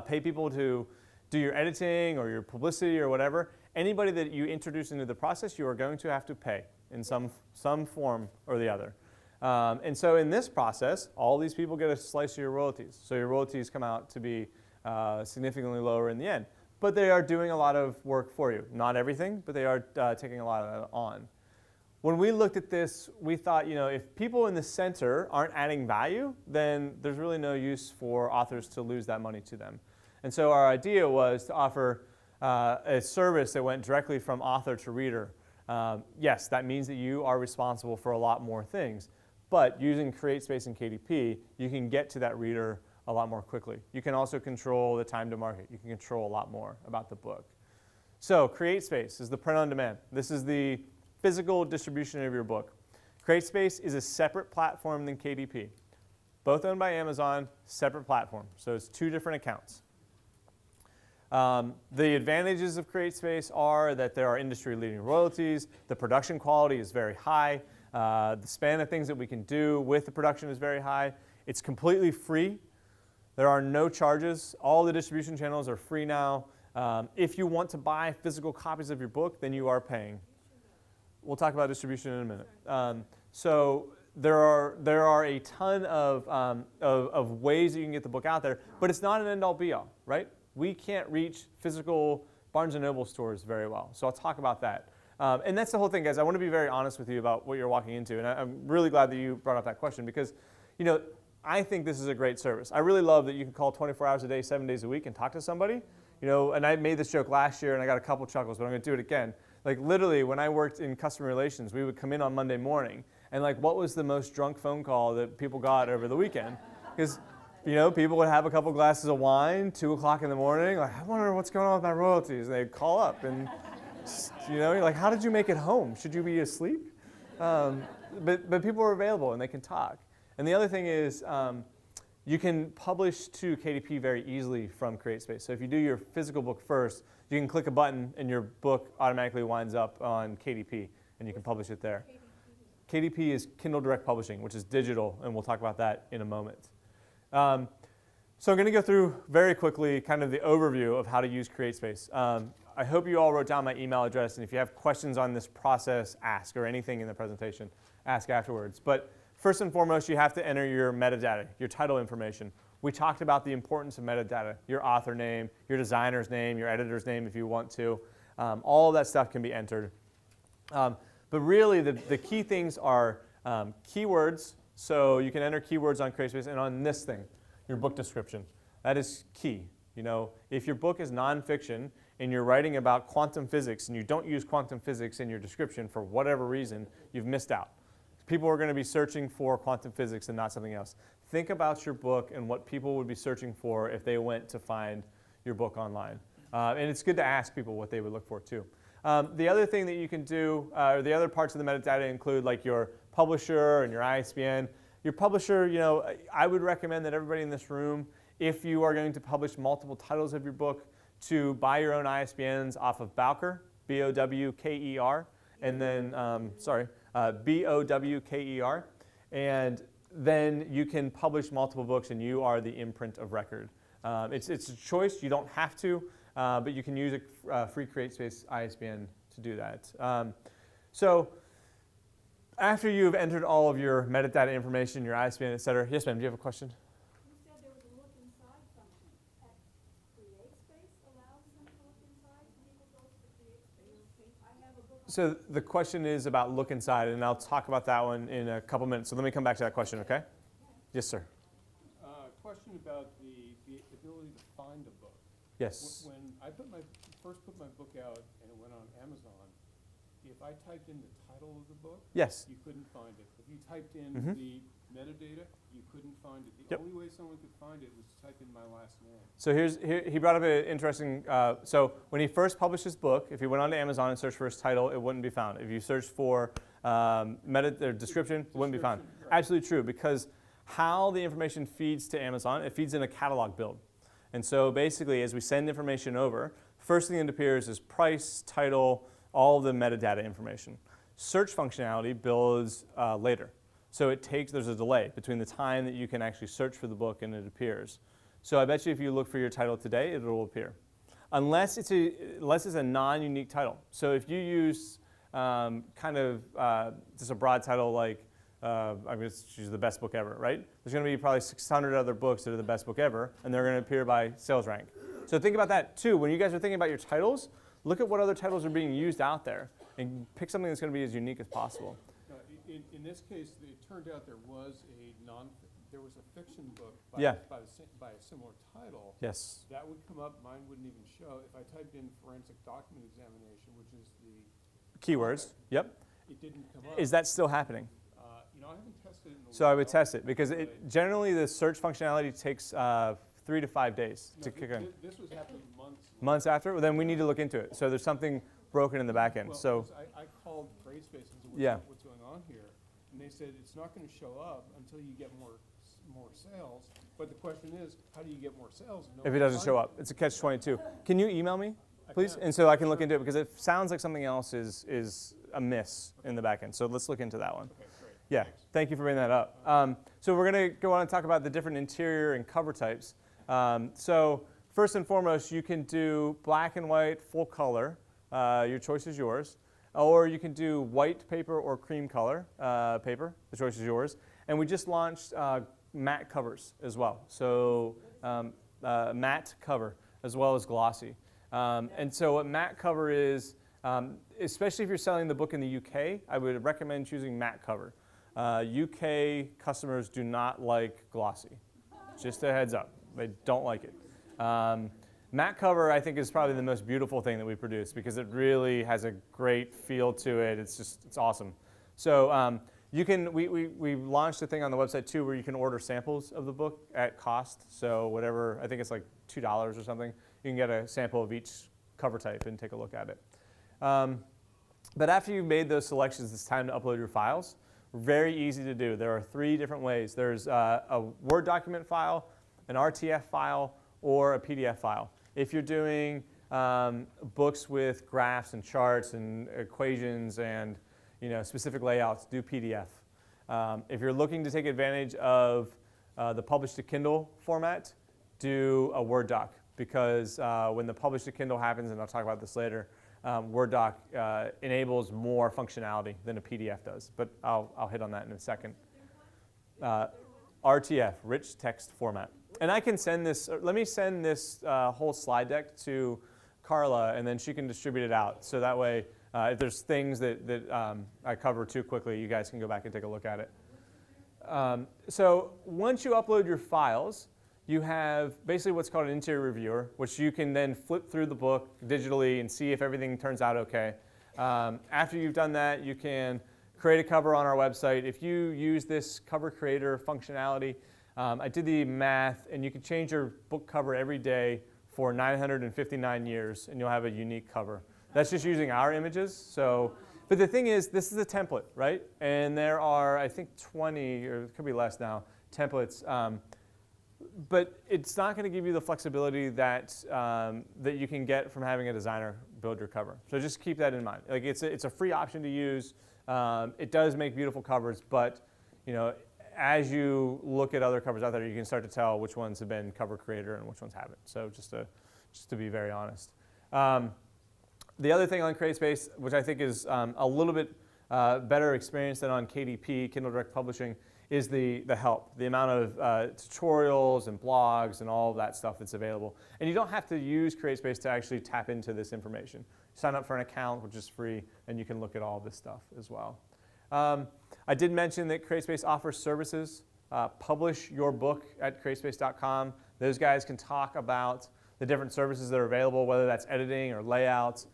pay people to do your editing or your publicity or whatever, anybody that you introduce into the process, you are going to have to pay in some form or the other. And so in this process, all these people get a slice of your royalties. So your royalties come out to be significantly lower in the end. But they are doing a lot of work for you. Not everything, but they are taking a lot of that on. When we looked at this, we thought, if people in the center aren't adding value, then there's really no use for authors to lose that money to them. And so our idea was to offer a service that went directly from author to reader. Yes, that means that you are responsible for a lot more things. But using CreateSpace and KDP, you can get to that reader a lot more quickly. You can also control the time to market. You can control a lot more about the book. So CreateSpace is the print-on-demand. This is the physical distribution of your book. CreateSpace is a separate platform than KDP. Both owned by Amazon, separate platform. So it's two different accounts. The advantages of CreateSpace are that there are industry-leading royalties. The production quality is very high. The span of things that we can do with the production is very high. It's completely free. There are no charges. All the distribution channels are free now. If you want to buy physical copies of your book, then you are paying. We'll talk about distribution in a minute. So there are a ton of ways that you can get the book out there, but it's not an end-all be-all, right? We can't reach physical Barnes & Noble stores very well, so I'll talk about that. And that's the whole thing, guys. I want to be very honest with you about what you're walking into, and I'm really glad that you brought up that question because, you know, I think this is a great service. I really love that you can call 24 hours a day, 7 days a week and talk to somebody. You know, and I made this joke last year and I got a couple chuckles, but I'm going to do it again. Like literally when I worked in customer relations, we would come in on Monday morning and like what was the most drunk phone call that people got over the weekend? Because, you know, people would have a couple glasses of wine, 2 o'clock in the morning, like I wonder what's going on with my royalties. And they'd call up and, you know, you're like, how did you make it home? Should you be asleep? But people are available and they can talk. And the other thing is you can publish to KDP very easily from CreateSpace. So if you do your physical book first, you can click a button and your book automatically winds up on KDP and you can publish it there. KDP is Kindle Direct Publishing, which is digital, and we'll talk about that in a moment. So I'm going to go through very quickly kind of the overview of how to use CreateSpace. I hope you all wrote down my email address, and if you have questions on this process, ask, or anything in the presentation, ask afterwards. But first and foremost, you have to enter your metadata, your title information. We talked about the importance of metadata, your author name, your designer's name, your editor's name if you want to. All of that stuff can be entered. But really, the key things are keywords. So you can enter keywords on CreateSpace, and on this thing, your book description. That is key. You know, if your book is nonfiction and you're writing about quantum physics and you don't use quantum physics in your description for whatever reason, you've missed out. People are going to be searching for quantum physics and not something else. Think about your book and what people would be searching for if they went to find your book online. And it's good to ask people what they would look for too. The other thing that you can do, or the other parts of the metadata include like your publisher and your ISBN. Your publisher, you know, I would recommend that everybody in this room, if you are going to publish multiple titles of your book, to buy your own ISBNs off of Bowker, B-O-W-K-E-R, and then, B-O-W-K-E-R, and then you can publish multiple books and you are the imprint of record. It's a choice, you don't have to, but you can use a free CreateSpace ISBN to do that. So after you've entered all of your metadata information, your ISBN, et cetera, yes ma'am, do you have a question? You said there was a look inside function. CreateSpace allows them to look inside when people go to the CreateSpace. I have a book. So the question is about look inside, and I'll talk about that one in a couple minutes. So let me come back to that question, okay? Yes, sir. Question about the ability to find a book. Yes. When I first put my book out and it went on Amazon, if I typed in the title of the book, Yes. you couldn't find it. If you typed in the metadata, you couldn't find it. The only way someone could find it was to type in my last name. So he brought up an interesting, so when he first published his book, if he went onto Amazon and searched for his title, it wouldn't be found. If you searched for description, it wouldn't be found. Right. Absolutely true, because how the information feeds to Amazon, it feeds in a catalog build. And so basically, as we send information over, first thing that appears is price, title, all of the metadata information. Search functionality builds later. So there's a delay between the time that you can actually search for the book and it appears. So I bet you if you look for your title today, it will appear. Unless it's a non-unique title. So if you use just a broad title like, I'm going to choose the best book ever, right? There's going to be probably 600 other books that are the best book ever, and they're going to appear by sales rank. So think about that too. When you guys are thinking about your titles, look at what other titles are being used out there and pick something that's going to be as unique as possible. In this case, it turned out there was a fiction book by a similar title. Yes. That would come up, mine wouldn't even show. If I typed in forensic document examination, which is the Keywords, yep. it didn't come up. Is that still happening? I haven't tested it in a So I while, would test it because but generally the search functionality takes 3 to 5 days to kick in. This was happening months. Months after? Well, then we need to look into it. So there's something broken in the back end. Well, So 'cause I called CreateSpace and said, Yeah. what's going on here? And they said, it's not going to show up until you get more sales. But the question is, how do you get more sales? if it doesn't show up, it's a catch-22. Can you email me, please? can. And so I can look into it because it sounds like something else is amiss in the back end. So let's look into that one. Okay, great. Yeah, Thanks. thank you for bringing that up. So we're going to go on and talk about the different interior and cover types. So first and foremost, you can do black and white, full color. Your choice is yours. or you can do white paper or cream color paper. The choice is yours. And we just launched matte covers as well. So matte cover as well as glossy. And so what matte cover is, especially if you're selling the book in the UK, I would recommend choosing matte cover. UK customers do not like glossy. Just a heads up, they don't like it. Matte cover, I think, is probably the most beautiful thing that we produce because it really has a great feel to it. It's awesome. So we launched a thing on the website too where you can order samples of the book at cost. So whatever, I think it's like $2 or something. You can get a sample of each cover type and take a look at it. But after you've made those selections, it's time to upload your files. Very easy to do. There are 3 different ways. There's a Word document file, an RTF file, or a PDF file. If you're doing books with graphs and charts and equations and specific layouts, do PDF. If you're looking to take advantage of the publish to Kindle format, do a Word doc because when the publish to Kindle happens, and I'll talk about this later, Word doc enables more functionality than a PDF does, but I'll hit on that in a second. RTF, rich text format. And I can send this, let me send this whole slide deck to Carla, and then she can distribute it out. So that way, if there's things that I cover too quickly, you guys can go back and take a look at it. So once you upload your files, you have basically what's called an interior reviewer, which you can then flip through the book digitally and see if everything turns out okay. After you've done that, you can create a cover on our website. If you use this cover creator functionality, I did the math, and you can change your book cover every day for 959 years, and you'll have a unique cover. That's just using our images. So, but the thing is, this is a template, right? And there are, I think, 20, or it could be less now, templates. But it's not going to give you the flexibility that that you can get from having a designer build your cover. So just keep that in mind. Like it's a free option to use. It does make beautiful covers, but as you look at other covers out there, you can start to tell which ones have been cover creator and which ones haven't. So just to be very honest. The other thing on CreateSpace, which I think is a little bit better experience than on KDP, Kindle Direct Publishing, is the help, the amount of tutorials and blogs and all of that stuff that's available. And you don't have to use CreateSpace to actually tap into this information. Sign up for an account, which is free, and you can look at all this stuff as well. I did mention that CreateSpace offers services. Publish your book at CreateSpace.com. Those guys can talk about the different services that are available, whether that's editing or layouts,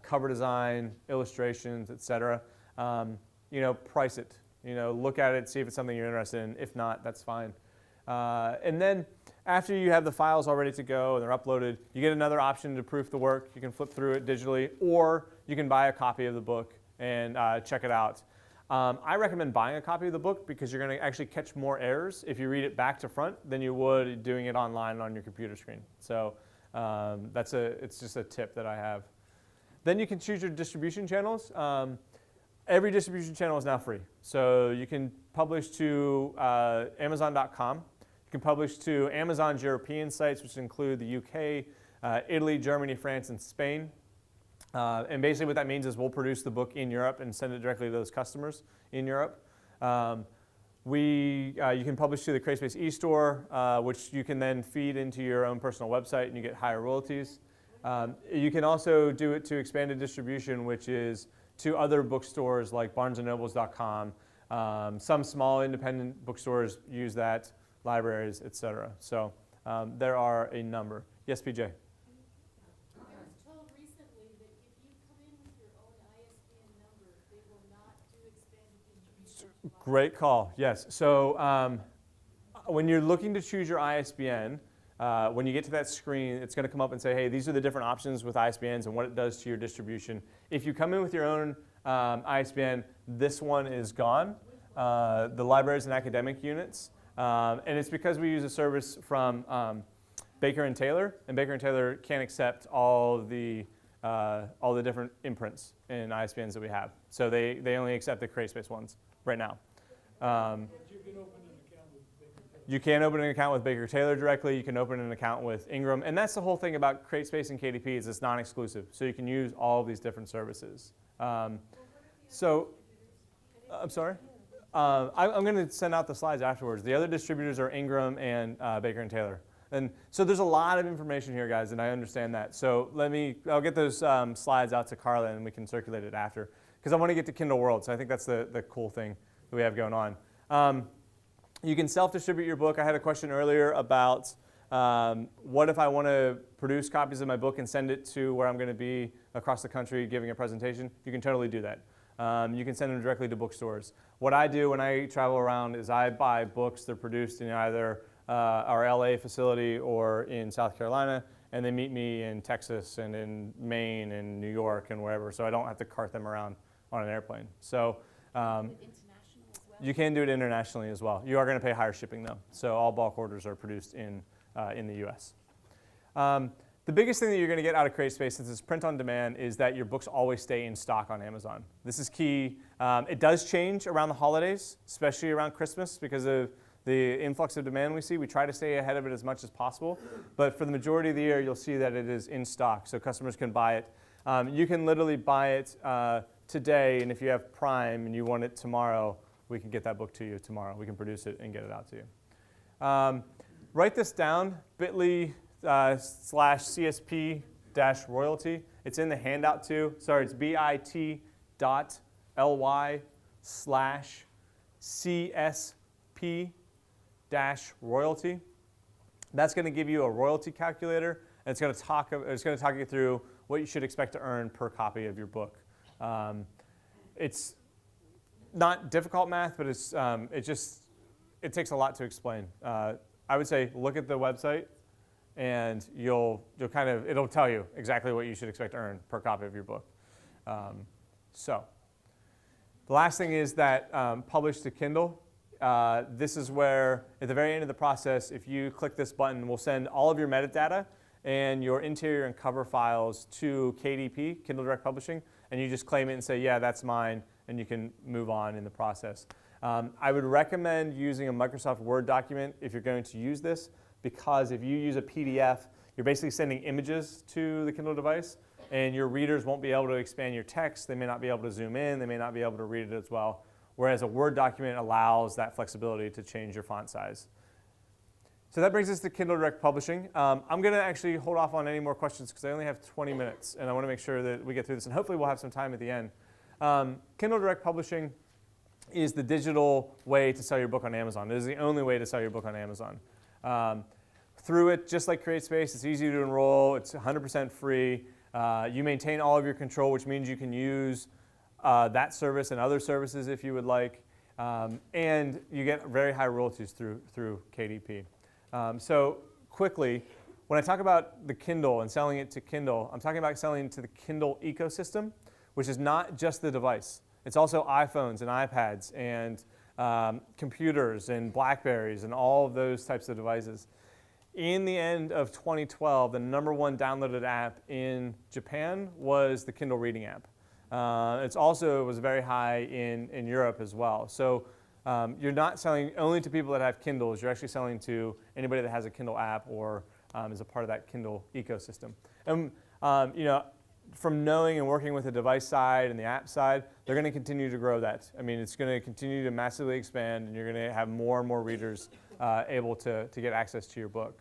cover design, illustrations, etc. Price it. Look at it, see if it's something you're interested in. If not, that's fine. And then after you have the files all ready to go and they're uploaded, you get another option to proof the work. You can flip through it digitally, or you can buy a copy of the book and check it out. I recommend buying a copy of the book because you're going to actually catch more errors if you read it back to front than you would doing it online on your computer screen. So it's just a tip that I have. Then you can choose your distribution channels. Every distribution channel is now free. So you can publish to Amazon.com. You can publish to Amazon's European sites, which include the UK, Italy, Germany, France, and Spain. And basically what that means is we'll produce the book in Europe and send it directly to those customers in Europe. You can publish to the CreateSpace e-store, which you can then feed into your own personal website, and you get higher royalties. You can also do it to expanded distribution, which is to other bookstores like BarnesandNobles.com. Some small independent bookstores use that, libraries, etc. So there are a number. Yes, PJ? I was told recently that if you come in with your own ISBN number, they will not do expanded distribution. Great call, yes. So when you're looking to choose your ISBN, when you get to that screen, it's going to come up and say, hey, these are the different options with ISBNs and what it does to your distribution. If you come in with your own ISBN, this one is gone, the libraries and academic units. And it's because we use a service from Baker & Taylor, and Baker & Taylor can't accept all the different imprints in ISBNs that we have. So they only accept the CreateSpace ones right now. But you can open an account with Baker Taylor. you can open an account with Baker Taylor directly. You can open an account with Ingram. And that's the whole thing about CreateSpace and KDP is it's non-exclusive. So you can use all of these different services. I'm sorry? I'm going to send out the slides afterwards. The other distributors are Ingram and Baker and Taylor. And so there's a lot of information here, guys, and I understand that. So I'll get those slides out to Carla and we can circulate it after. Because I want to get to Kindle World, so I think that's the cool thing that we have going on. You can self-distribute your book. I had a question earlier about what if I want to produce copies of my book and send it to where I'm going to be across the country giving a presentation? You can totally do that. You can send them directly to bookstores. What I do when I travel around is I buy books. They're produced in either our LA facility or in South Carolina, and they meet me in Texas and in Maine and New York and wherever, so I don't have to cart them around on an airplane. So you can do it internationally as well. You are going to pay higher shipping though, so all bulk orders are produced in the US. The biggest thing that you're going to get out of CreateSpace, since it's print on demand, is that your books always stay in stock on Amazon. This is key. It does change around the holidays, especially around Christmas, because of the influx of demand we see. We try to stay ahead of it as much as possible, but for the majority of the year, you'll see that it is in stock, so customers can buy it. You can literally buy it today, and if you have Prime and you want it tomorrow, we can get that book to you tomorrow. We can produce it and get it out to you. Write this down, bit.ly/CSP-royalty. It's in the handout too. Sorry, it's bit.ly/CSP-royalty. That's going to give you a royalty calculator, and it's going to talk you through what you should expect to earn per copy of your book. It's not difficult math, but it takes a lot to explain. I would say look at the website, and it'll tell you exactly what you should expect to earn per copy of your book. So the last thing is that publish to Kindle. This is where, at the very end of the process, if you click this button, we'll send all of your metadata and your interior and cover files to KDP, Kindle Direct Publishing, and you just claim it and say, yeah, that's mine, and you can move on in the process. I would recommend using a Microsoft Word document if you're going to use this, because if you use a PDF, you're basically sending images to the Kindle device, and your readers won't be able to expand your text. They may not be able to zoom in. They may not be able to read it as well, whereas a Word document allows that flexibility to change your font size. So that brings us to Kindle Direct Publishing. I'm going to actually hold off on any more questions because I only have 20 minutes, and I want to make sure that we get through this, and hopefully we'll have some time at the end. Kindle Direct Publishing is the digital way to sell your book on Amazon. It is the only way to sell your book on Amazon. Through it, just like CreateSpace, it's easy to enroll. It's 100% free. You maintain all of your control, which means you can use that service and other services if you would like. And you get very high royalties through KDP. So quickly, when I talk about the Kindle and selling it to Kindle, I'm talking about selling it to the Kindle ecosystem, which is not just the device. It's also iPhones and iPads and computers and Blackberries and all of those types of devices. In the end of 2012, the #1 downloaded app in Japan was the Kindle Reading app. It was very high in Europe as well. So you're not selling only to people that have Kindles. You're actually selling to anybody that has a Kindle app or is a part of that Kindle ecosystem. And from knowing and working with the device side and the app side, they're going to continue to grow that. I mean, it's going to continue to massively expand, and you're going to have more and more readers able to get access to your book.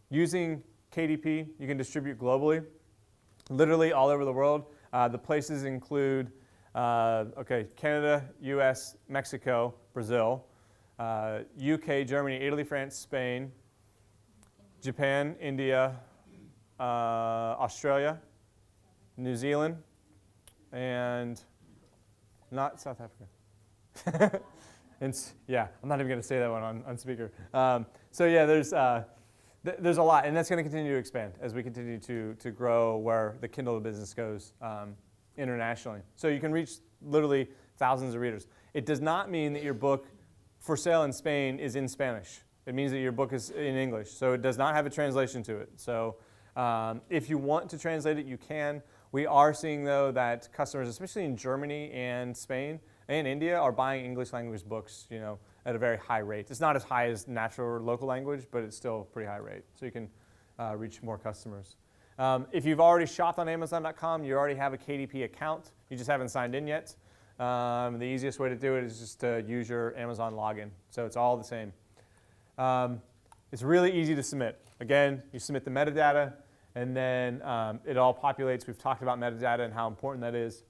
Using KDP, you can distribute globally, literally all over the world. The places include Canada, US, Mexico, Brazil, UK, Germany, Italy, France, Spain, Japan, India, Australia, New Zealand, and not South Africa. I'm not even going to say that one on speaker. There's a lot, and that's going to continue to expand as we continue to grow where the Kindle business goes internationally. So you can reach literally thousands of readers. It does not mean that your book for sale in Spain is in Spanish. It means that your book is in English, so it does not have a translation to it. So if you want to translate it, you can. We are seeing, though, that customers, especially in Germany and Spain and India, are buying English language books, at a very high rate. It's not as high as natural or local language, but it's still a pretty high rate. So you can reach more customers. If you've already shopped on Amazon.com, you already have a KDP account. You just haven't signed in yet. The easiest way to do it is just to use your Amazon login. So it's all the same. It's really easy to submit. Again, you submit the metadata, and then it all populates. We've talked about metadata and how important that is.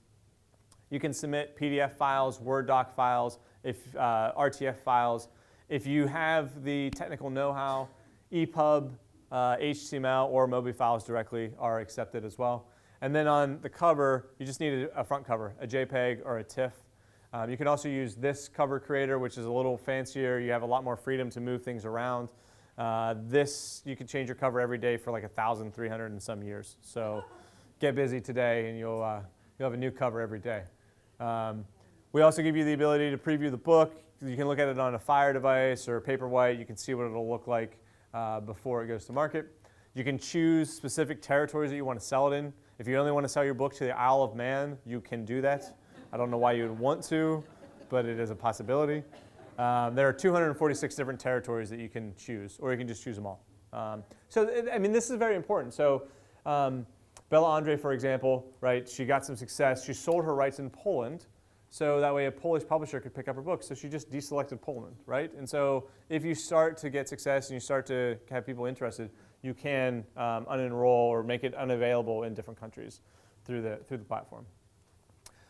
You can submit PDF files, Word doc files, RTF files. If you have the technical know-how, EPUB, HTML, or MOBI files directly are accepted as well. And then on the cover, you just need a front cover, a JPEG or a TIFF. You can also use this cover creator, which is a little fancier. You have a lot more freedom to move things around. This, you can change your cover every day for like 1,300 and some years. So get busy today and you'll have a new cover every day. We also give you the ability to preview the book. You can look at it on a Fire device or a Paperwhite. You can see what it'll look like before it goes to market. You can choose specific territories that you want to sell it in. If you only want to sell your book to the Isle of Man, you can do that. I don't know why you would want to, but it is a possibility. There are 246 different territories that you can choose, or you can just choose them all. I mean, this is very important. So Bella Andre, for example, right, she got some success. She sold her rights in Poland, so that way a Polish publisher could pick up her book. So she just deselected Poland, right? And so if you start to get success and you start to have people interested, you can unenroll or make it unavailable in different countries through the platform.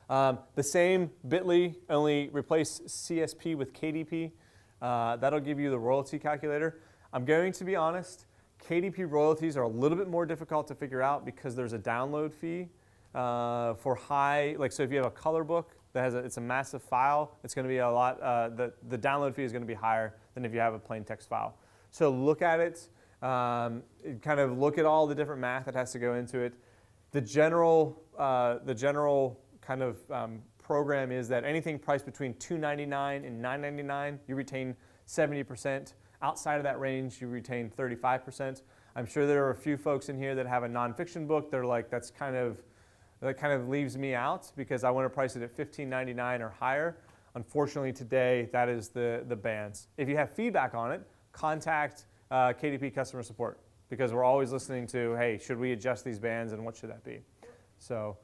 The same bit.ly, only replace CSP with KDP. That'll give you the royalty calculator. I'm going to be honest, KDP royalties are a little bit more difficult to figure out because there's a download fee for high, like so if you have a color book that has it's a massive file, it's going to be a lot, the download fee is going to be higher than if you have a plain text file. So look at it, kind of look at all the different math that has to go into it. The general kind of program is that anything priced between $2.99 and $9.99, you retain 70%. Outside of that range, you retain 35%. I'm sure there are a few folks in here that have a nonfiction book. They're like, that kind of leaves me out because I want to price it at $15.99 or higher. Unfortunately, today, that is the bands. If you have feedback on it, contact KDP customer support because we're always listening to, hey, should we adjust these bands and what should that be? So,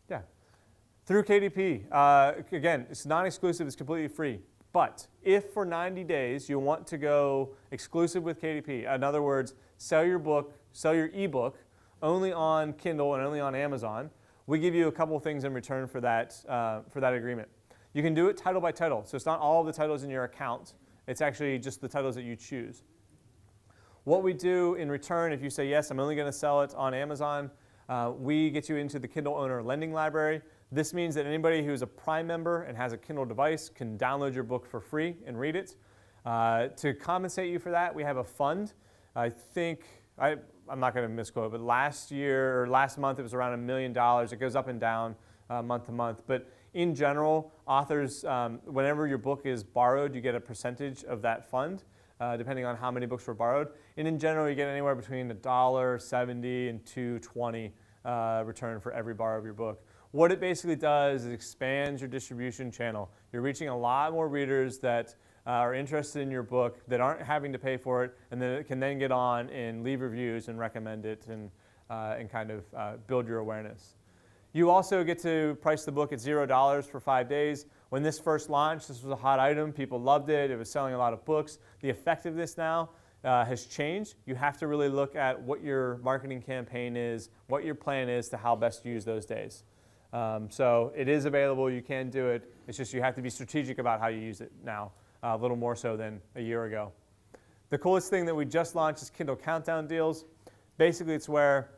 yeah. Through KDP, again, it's non-exclusive, it's completely free. But if for 90 days you want to go exclusive with KDP, in other words, sell your book, sell your ebook only on Kindle and only on Amazon, we give you a couple of things in return for that agreement. You can do it title by title. So it's not all of the titles in your account. It's actually just the titles that you choose. What we do in return, if you say, yes, I'm only going to sell it on Amazon, we get you into the Kindle Owner Lending Library. This means that anybody who's a Prime member and has a Kindle device can download your book for free and read it. To compensate you for that, we have a fund. I think, I'm not going to misquote, but last month it was around $1 million. It goes up and down month to month. But in general, authors, whenever your book is borrowed, you get a percentage of that fund, depending on how many books were borrowed. And in general, you get anywhere between $1.70 and $2.20 return for every borrow of your book. What it basically does is expands your distribution channel. You're reaching a lot more readers that are interested in your book that aren't having to pay for it, and then it can then get on and leave reviews and recommend it and kind of build your awareness. You also get to price the book at $0 for 5 days. When this first launched, this was a hot item. People loved it. It was selling a lot of books. The effectiveness now has changed. You have to really look at what your marketing campaign is, what your plan is to how best to use those days. So it is available. You can do it. It's just you have to be strategic about how you use it now, a little more so than a year ago. The coolest thing that we just launched is Kindle Countdown Deals. Basically, it's where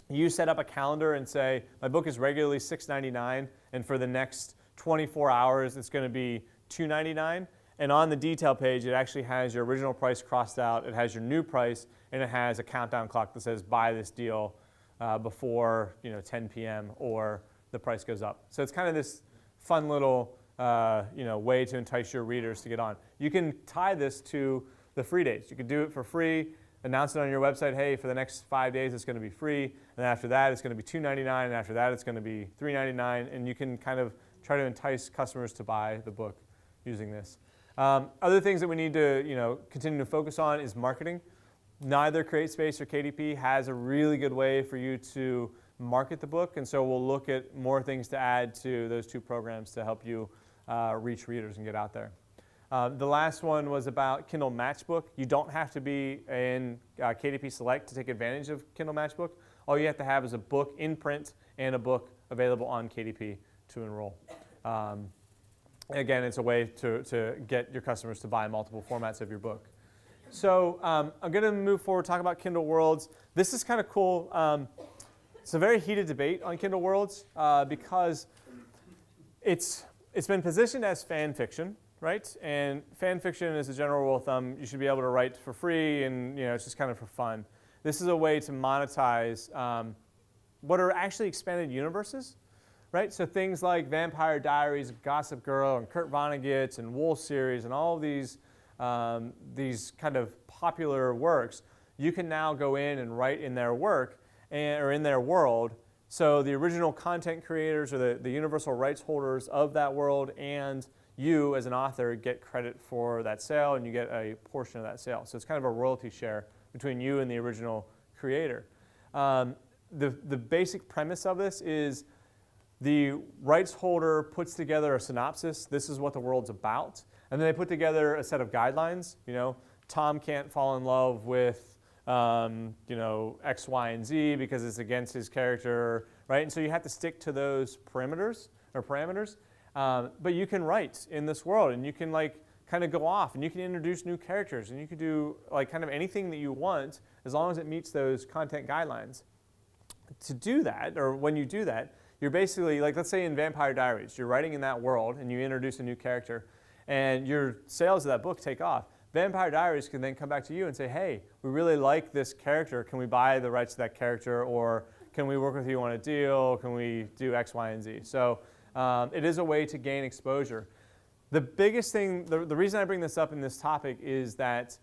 you set up a calendar and say, my book is regularly $6.99, and for the next 24 hours, it's going to be $2.99. And on the detail page, it actually has your original price crossed out. It has your new price, and it has a countdown clock that says, buy this deal before 10 p.m. or the price goes up. So it's kind of this fun little way to entice your readers to get on. You can tie this to the free days. You can do it for free, announce it on your website, hey, for the next 5 days it's going to be free, and after that it's going to be $2.99, and after that it's going to be $3.99, and you can kind of try to entice customers to buy the book using this. Other things that we need to continue to focus on is marketing. Neither CreateSpace or KDP has a really good way for you to market the book, and so we'll look at more things to add to those two programs to help you reach readers and get out there. The last one was about Kindle Matchbook. You don't have to be in KDP Select to take advantage of Kindle Matchbook. All you have to have is a book in print and a book available on KDP to enroll. Again, it's a way to get your customers to buy multiple formats of your book. So I'm going to move forward, talk about Kindle Worlds. This is kind of cool. It's a very heated debate on Kindle Worlds because it's been positioned as fan fiction, right? And fan fiction is a general rule of thumb. You should be able to write for free, and it's just kind of for fun. This is a way to monetize what are actually expanded universes, right? So things like Vampire Diaries, Gossip Girl, and Kurt Vonnegut's, and Wool series, and all of these kind of popular works, you can now go in and write in their work or in their world. So the original content creators or the universal rights holders of that world and you as an author get credit for that sale, and you get a portion of that sale. So it's kind of a royalty share between you and the original creator. The basic premise of this is the rights holder puts together a synopsis. This is what the world's about. And then they put together a set of guidelines. Thom can't fall in love with X, Y, and Z because it's against his character, right? And so you have to stick to those parameters. But you can write in this world, and you can kind of go off, and you can introduce new characters, and you can do kind of anything that you want as long as it meets those content guidelines. To do that, or when you do that, you're basically, let's say in Vampire Diaries, you're writing in that world, and you introduce a new character, and your sales of that book take off. Vampire Diaries can then come back to you and say, hey, we really like this character. Can we buy the rights to that character? Or can we work with you on a deal? Can we do X, Y, and Z? So it is a way to gain exposure. The biggest thing, the reason I bring this up in this topic is that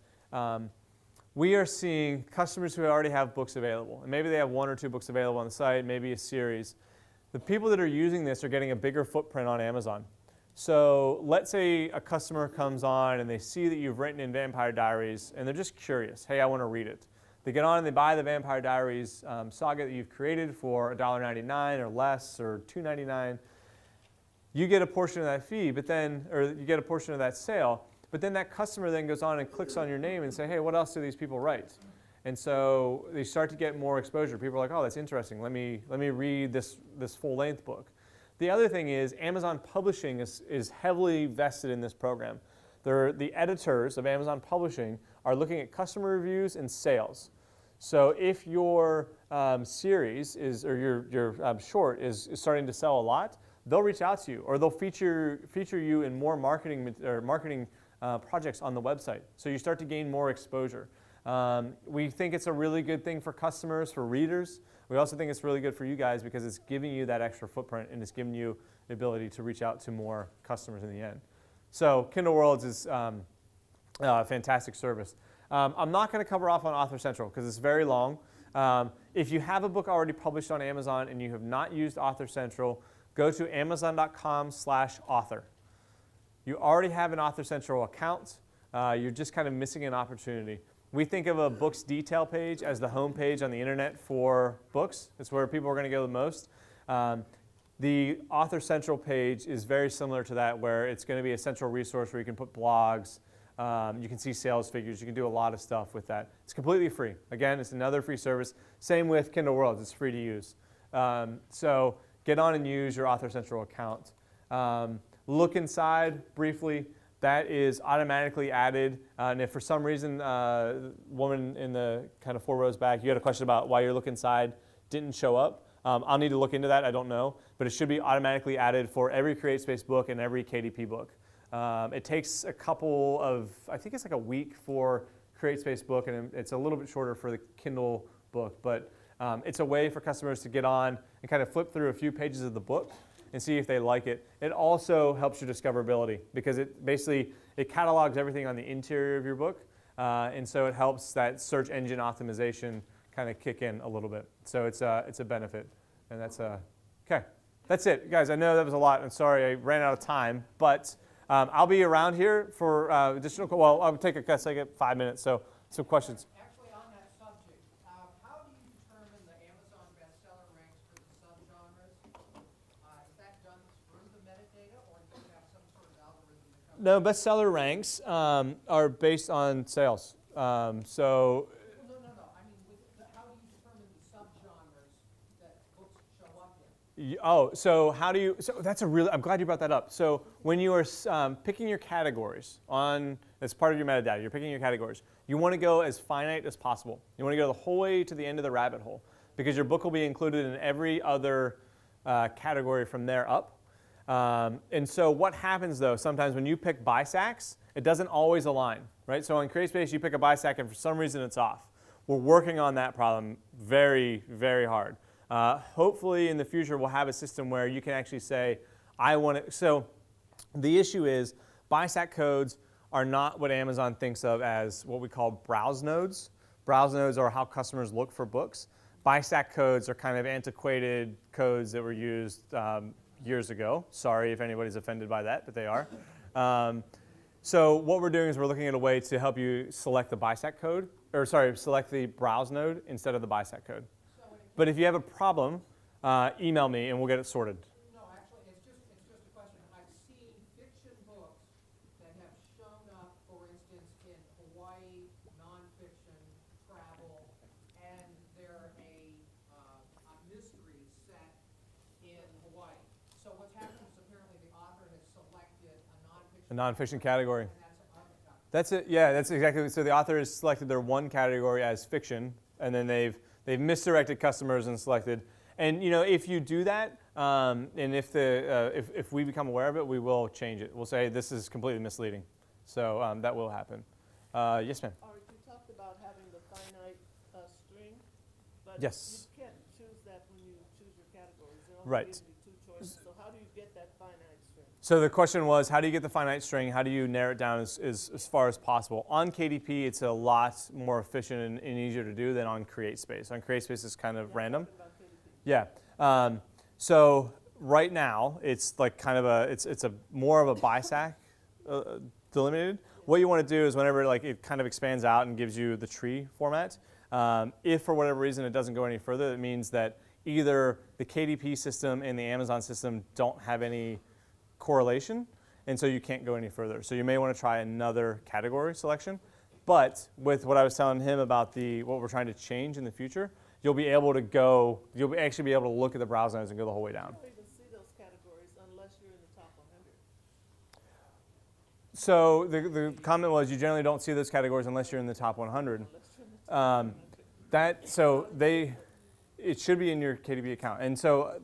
we are seeing customers who already have books available. And maybe they have 1 or 2 books available on the site, maybe a series. The people that are using this are getting a bigger footprint on Amazon. So let's say a customer comes on and they see that you've written in Vampire Diaries, and they're just curious. Hey, I want to read it. They get on and they buy the Vampire Diaries saga that you've created for $1.99 or less, or $2.99. You get a portion of that fee, or you get a portion of that sale. But then that customer then goes on and clicks on your name and say, hey, what else do these people write? And so they start to get more exposure. People are like, oh, that's interesting. Let me read this full-length book. The other thing is Amazon Publishing is heavily vested in this program. The editors of Amazon Publishing are looking at customer reviews and sales. So if your series or your short is starting to sell a lot, they'll reach out to you, or they'll feature you in more marketing projects on the website. So you start to gain more exposure. We think it's a really good thing for customers, for readers. We also think it's really good for you guys because it's giving you that extra footprint, and it's giving you the ability to reach out to more customers in the end. So Kindle Worlds is a fantastic service. I'm not going to cover off on Author Central because it's very long. If you have a book already published on Amazon and you have not used Author Central, go to amazon.com/author. You already have an Author Central account. You're just kind of missing an opportunity. We think of a book's detail page as the home page on the internet for books. It's where people are going to go the most. The Author Central page is very similar to that, where it's going to be a central resource where you can put blogs, you can see sales figures, you can do a lot of stuff with that. It's completely free. Again, it's another free service. Same with Kindle Worlds, it's free to use. So get on and use your Author Central account. Look inside briefly. That is automatically added, and if for some reason, woman in the kind of 4 rows back, you had a question about why your look inside didn't show up. I'll need to look into that, I don't know, but it should be automatically added for every CreateSpace book and every KDP book. It takes a couple of, I think it's like a week for CreateSpace book, and it's a little bit shorter for the Kindle book, but it's a way for customers to get on and kind of flip through a few pages of the book and see if they like it. It also helps your discoverability because it catalogs everything on the interior of your book, and so it helps that search engine optimization kind of kick in a little bit. So it's a benefit, and okay. That's it, guys. I know that was a lot. I'm sorry I ran out of time, but I'll be around here for additional, well, I'll take a guess, I get 5 minutes, so some questions. Actually, on that subject, how do you determine the Amazon bestseller ranks for the subgenres? Is that done through the metadata, or do you have some sort of algorithm that comes? No, bestseller ranks are based on sales. So No. I mean, how do you determine the subgenres that books show up in? So how do you, so that's a really, I'm glad you brought that up. So when you are picking your categories as part of your metadata, you're picking your categories, you want to go as finite as possible. You want to go the whole way to the end of the rabbit hole, because your book will be included in every other category from there up. And so what happens though, sometimes when you pick BISACs, it doesn't always align, right? So on CreateSpace, you pick a BISAC and for some reason it's off. We're working on that problem very, very hard. Hopefully in the future we'll have a system where you can actually say, I want it. So the issue is BISAC codes are not what Amazon thinks of as what we call browse nodes. Browse nodes are how customers look for books. BISAC codes are kind of antiquated codes that were used years ago. Sorry if anybody's offended by that, but they are. So what we're doing is we're looking at a way to help you select the BISAC code, or sorry, select the browse node instead of the BISAC code. But if you have a problem, email me and we'll get it sorted. No, actually, it's just a question. I've seen fiction books that have shown up, for instance, in Hawaii, nonfiction, travel, and they're a mystery set in Hawaii. So what's happened is apparently the author has selected A nonfiction category. and that's That's it. Yeah, that's exactly. So the author has selected their one category as fiction, and then they've misdirected customers and selected. And if you do that, and if we become aware of it, we will change it. We'll say this is completely misleading. So that will happen. Yes, ma'am. Art, you talked about having the finite string, but Yes. you can't choose that when you choose your categories. They're only Right. giving you 2 choices. So how do you get that finite string? So the question was, how do you get the finite string? How do you narrow it down as far as possible? On KDP, it's a lot more efficient and easier to do than on CreateSpace. On CreateSpace, it's kind of random. Talking about KDP. Yeah. So right now, it's like kind of it's a more of a BISAC delimited. What you want to do is whenever it kind of expands out and gives you the tree format, if for whatever reason it doesn't go any further, it means that either the KDP system and the Amazon system don't have any correlation, and so you can't go any further. So you may want to try another category selection. But with what I was telling him about what we're trying to change in the future, you'll actually be able to look at the browse nodes and go the whole way down. You don't even see those categories unless you're in the top 100. So the comment was you generally don't see those categories unless you're in the top 100. It should be in your KDP account. And so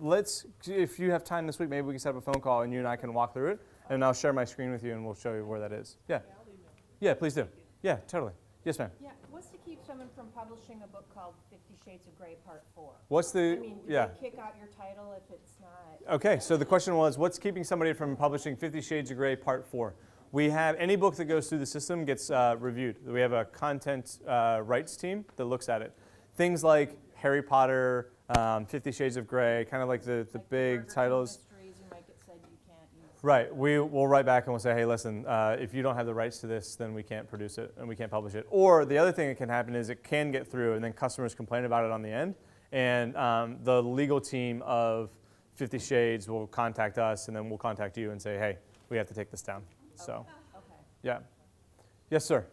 if you have time this week, maybe we can set up a phone call and you and I can walk through it, and I'll share my screen with you and we'll show you where that is. Yeah. Yeah, please do. Yeah, totally. Yes, ma'am. Yeah, what's to keep someone from publishing a book called 50 Shades of Grey Part 4? What's the, I mean, do yeah. they kick out your title if it's not? Okay, so the question was, what's keeping somebody from publishing 50 Shades of Grey Part 4? We have, any book that goes through the system gets reviewed. We have a content rights team that looks at it. Things like Harry Potter, 50 Shades of Grey, kind of like the Like big murder titles. mysteries, you might get said you can't use. Right, we'll write back and we'll say, hey, listen, if you don't have the rights to this, then we can't produce it and we can't publish it. Or the other thing that can happen is it can get through and then customers complain about it on the end. And the legal team of 50 Shades will contact us and then we'll contact you and say, hey, we have to take this down. So, Okay. yeah. Yes, sir.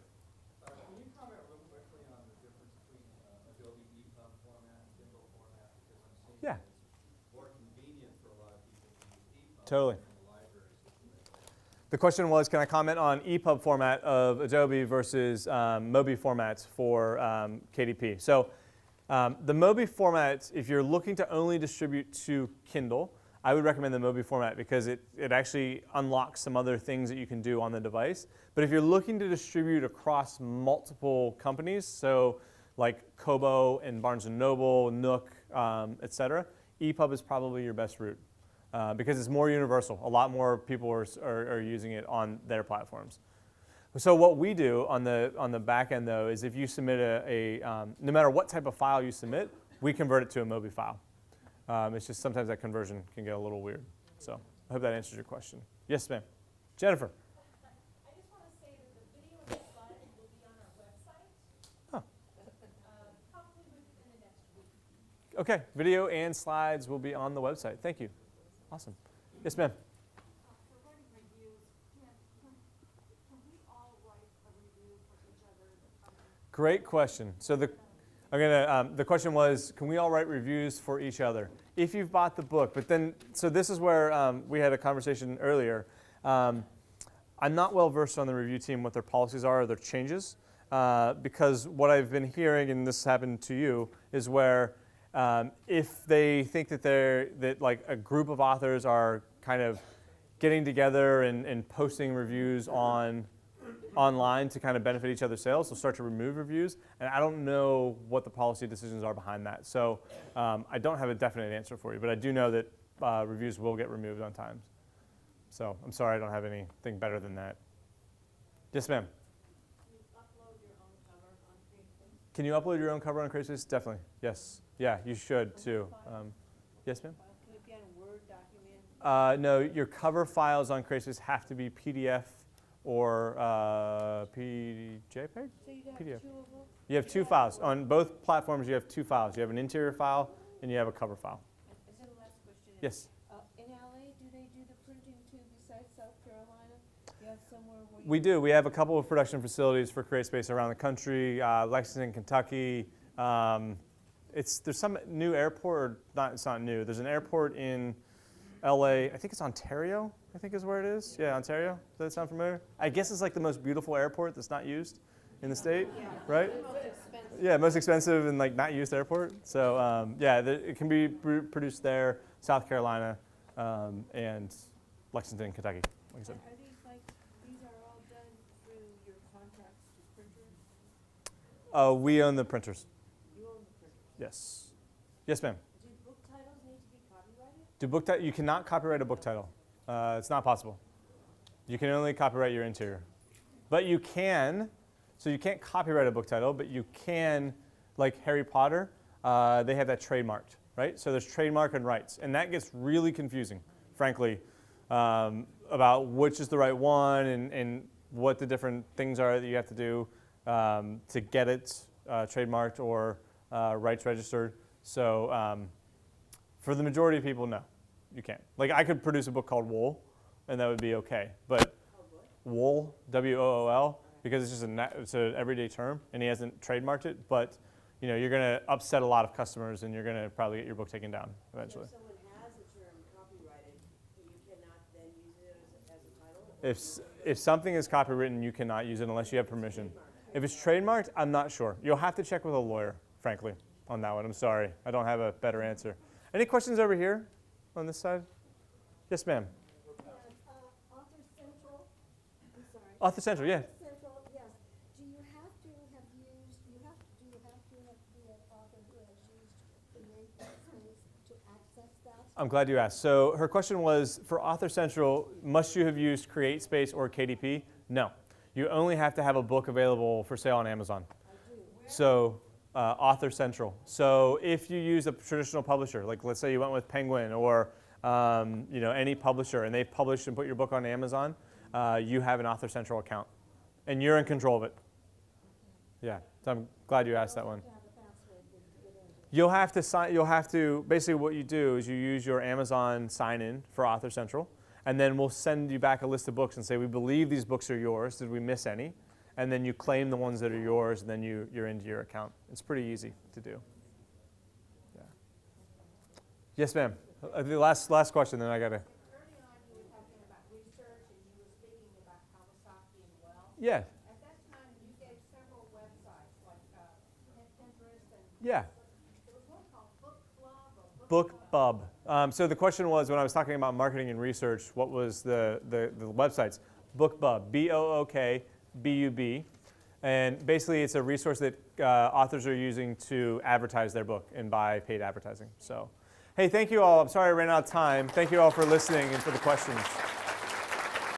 Can you comment real quickly on the difference between Adobe EPUB format and Kindle format? Because I'm seeing Yeah. it's more convenient for a lot of people to use EPUB Totally. than the library situation. The question was, can I comment on EPUB format of Adobe versus Mobi formats for KDP? So the Mobi format, if you're looking to only distribute to Kindle, I would recommend the Mobi format because it actually unlocks some other things that you can do on the device. But if you're looking to distribute across multiple companies, so like Kobo and Barnes & Noble, Nook, et cetera, EPUB is probably your best route. Because it's more universal. A lot more people are using it on their platforms. So what we do on the back end though is if you submit no matter what type of file you submit, we convert it to a Mobi file. It's just sometimes that conversion can get a little weird. So I hope that answers your question. Yes, ma'am. Jennifer. Okay, video and slides will be on the website. Thank you. Awesome. Yes, ma'am. For writing reviews, can we all write a review for each other? Great question. So the question was, can we all write reviews for each other? If you've bought the book, but then, so this is where we had a conversation earlier. I'm not well versed on the review team, what their policies are or their changes, because what I've been hearing, and this happened to you, is where if they think that like a group of authors are kind of getting together and posting reviews online to kind of benefit each other's sales, they'll start to remove reviews. And I don't know what the policy decisions are behind that. So I don't have a definite answer for you, but I do know that reviews will get removed on times. So I'm sorry I don't have anything better than that. Yes, ma'am. Can you upload your own cover on CreateSpace? Definitely. Yes. Yeah, you should too. Yes, ma'am? Can it be on a Word document? No, your cover files on CreateSpace have to be PDF or JPEG? So you'd have PDF. 2 of them? You have 2 files. On both platforms, you have 2 files. You have an interior file and you have a cover file. And so the last question is, Yes. in LA, do they do the printing too besides South Carolina? Do you have somewhere where you? We do. We have a couple of production facilities for CreateSpace around the country. Lexington, Kentucky. There's some new airport, or not? It's not new. There's an airport in LA. I think it's Ontario. I think is where it is. Yeah, Ontario. Does that sound familiar? I guess it's like the most beautiful airport that's not used in the state, right? Yeah, most expensive and like not used airport. So yeah, it can be produced there, South Carolina, and Lexington, Kentucky. Like I said. Are these are all done through your contracts to printers? We own the printers. You own the printers? Yes. Yes, ma'am. Do book titles need to be copyrighted? You cannot copyright a book title. It's not possible. You can only copyright your interior. But you can, so you can't copyright a book title, but you can, like Harry Potter, they have that trademarked, right? So there's trademark and rights. And that gets really confusing, frankly, about which is the right one and what the different things are that you have to do to get it trademarked or rights registered. So for the majority of people, no, you can't. Like I could produce a book called Wool, and that would be okay. But Wool, W-O-O-L, because it's just it's an everyday term, and he hasn't trademarked it. But you know, you're going to upset a lot of customers, and you're going to probably get your book taken down eventually. So if someone has the term copyrighted, you cannot then use it as a title? If something is copywritten, you cannot use it unless you have permission. If it's trademarked, I'm not sure. You'll have to check with a lawyer, frankly, on that one. I'm sorry. I don't have a better answer. Any questions over here on this side? Yes, ma'am. Author Central, I'm sorry. Author Central, yeah. Central, yes. Do you have to have used, do you have to be an author who has used CreateSpace to access that? I'm glad you asked. So her question was, for Author Central, must you have used CreateSpace or KDP? No. You only have to have a book available for sale on Amazon. I do. So Author Central. So if you use a traditional publisher, like let's say you went with Penguin or you know, any publisher, and they've published and put your book on Amazon, you have an Author Central account, and you're in control of it. Yeah, so I'm glad you asked that one. You'll have to sign. You'll have to basically what you do is you use your Amazon sign-in for Author Central, and then we'll send you back a list of books and say we believe these books are yours. Did we miss any? And then you claim the ones that are yours, and then you're into your account. It's pretty easy to do. Yeah. Yes, ma'am. The last question, then I got to. Early on, you were talking about research, and you were speaking about Kawasaki and Wells. Yeah. At that time, you gave several websites, like Pinterest and Yeah. there was one called Book Club or Book BookBub. So the question was, when I was talking about marketing and research, what was the websites? BookBub, BookBub. And basically, it's a resource that authors are using to advertise their book and buy paid advertising. So, hey, thank you all. I'm sorry I ran out of time. Thank you all for listening and for the questions.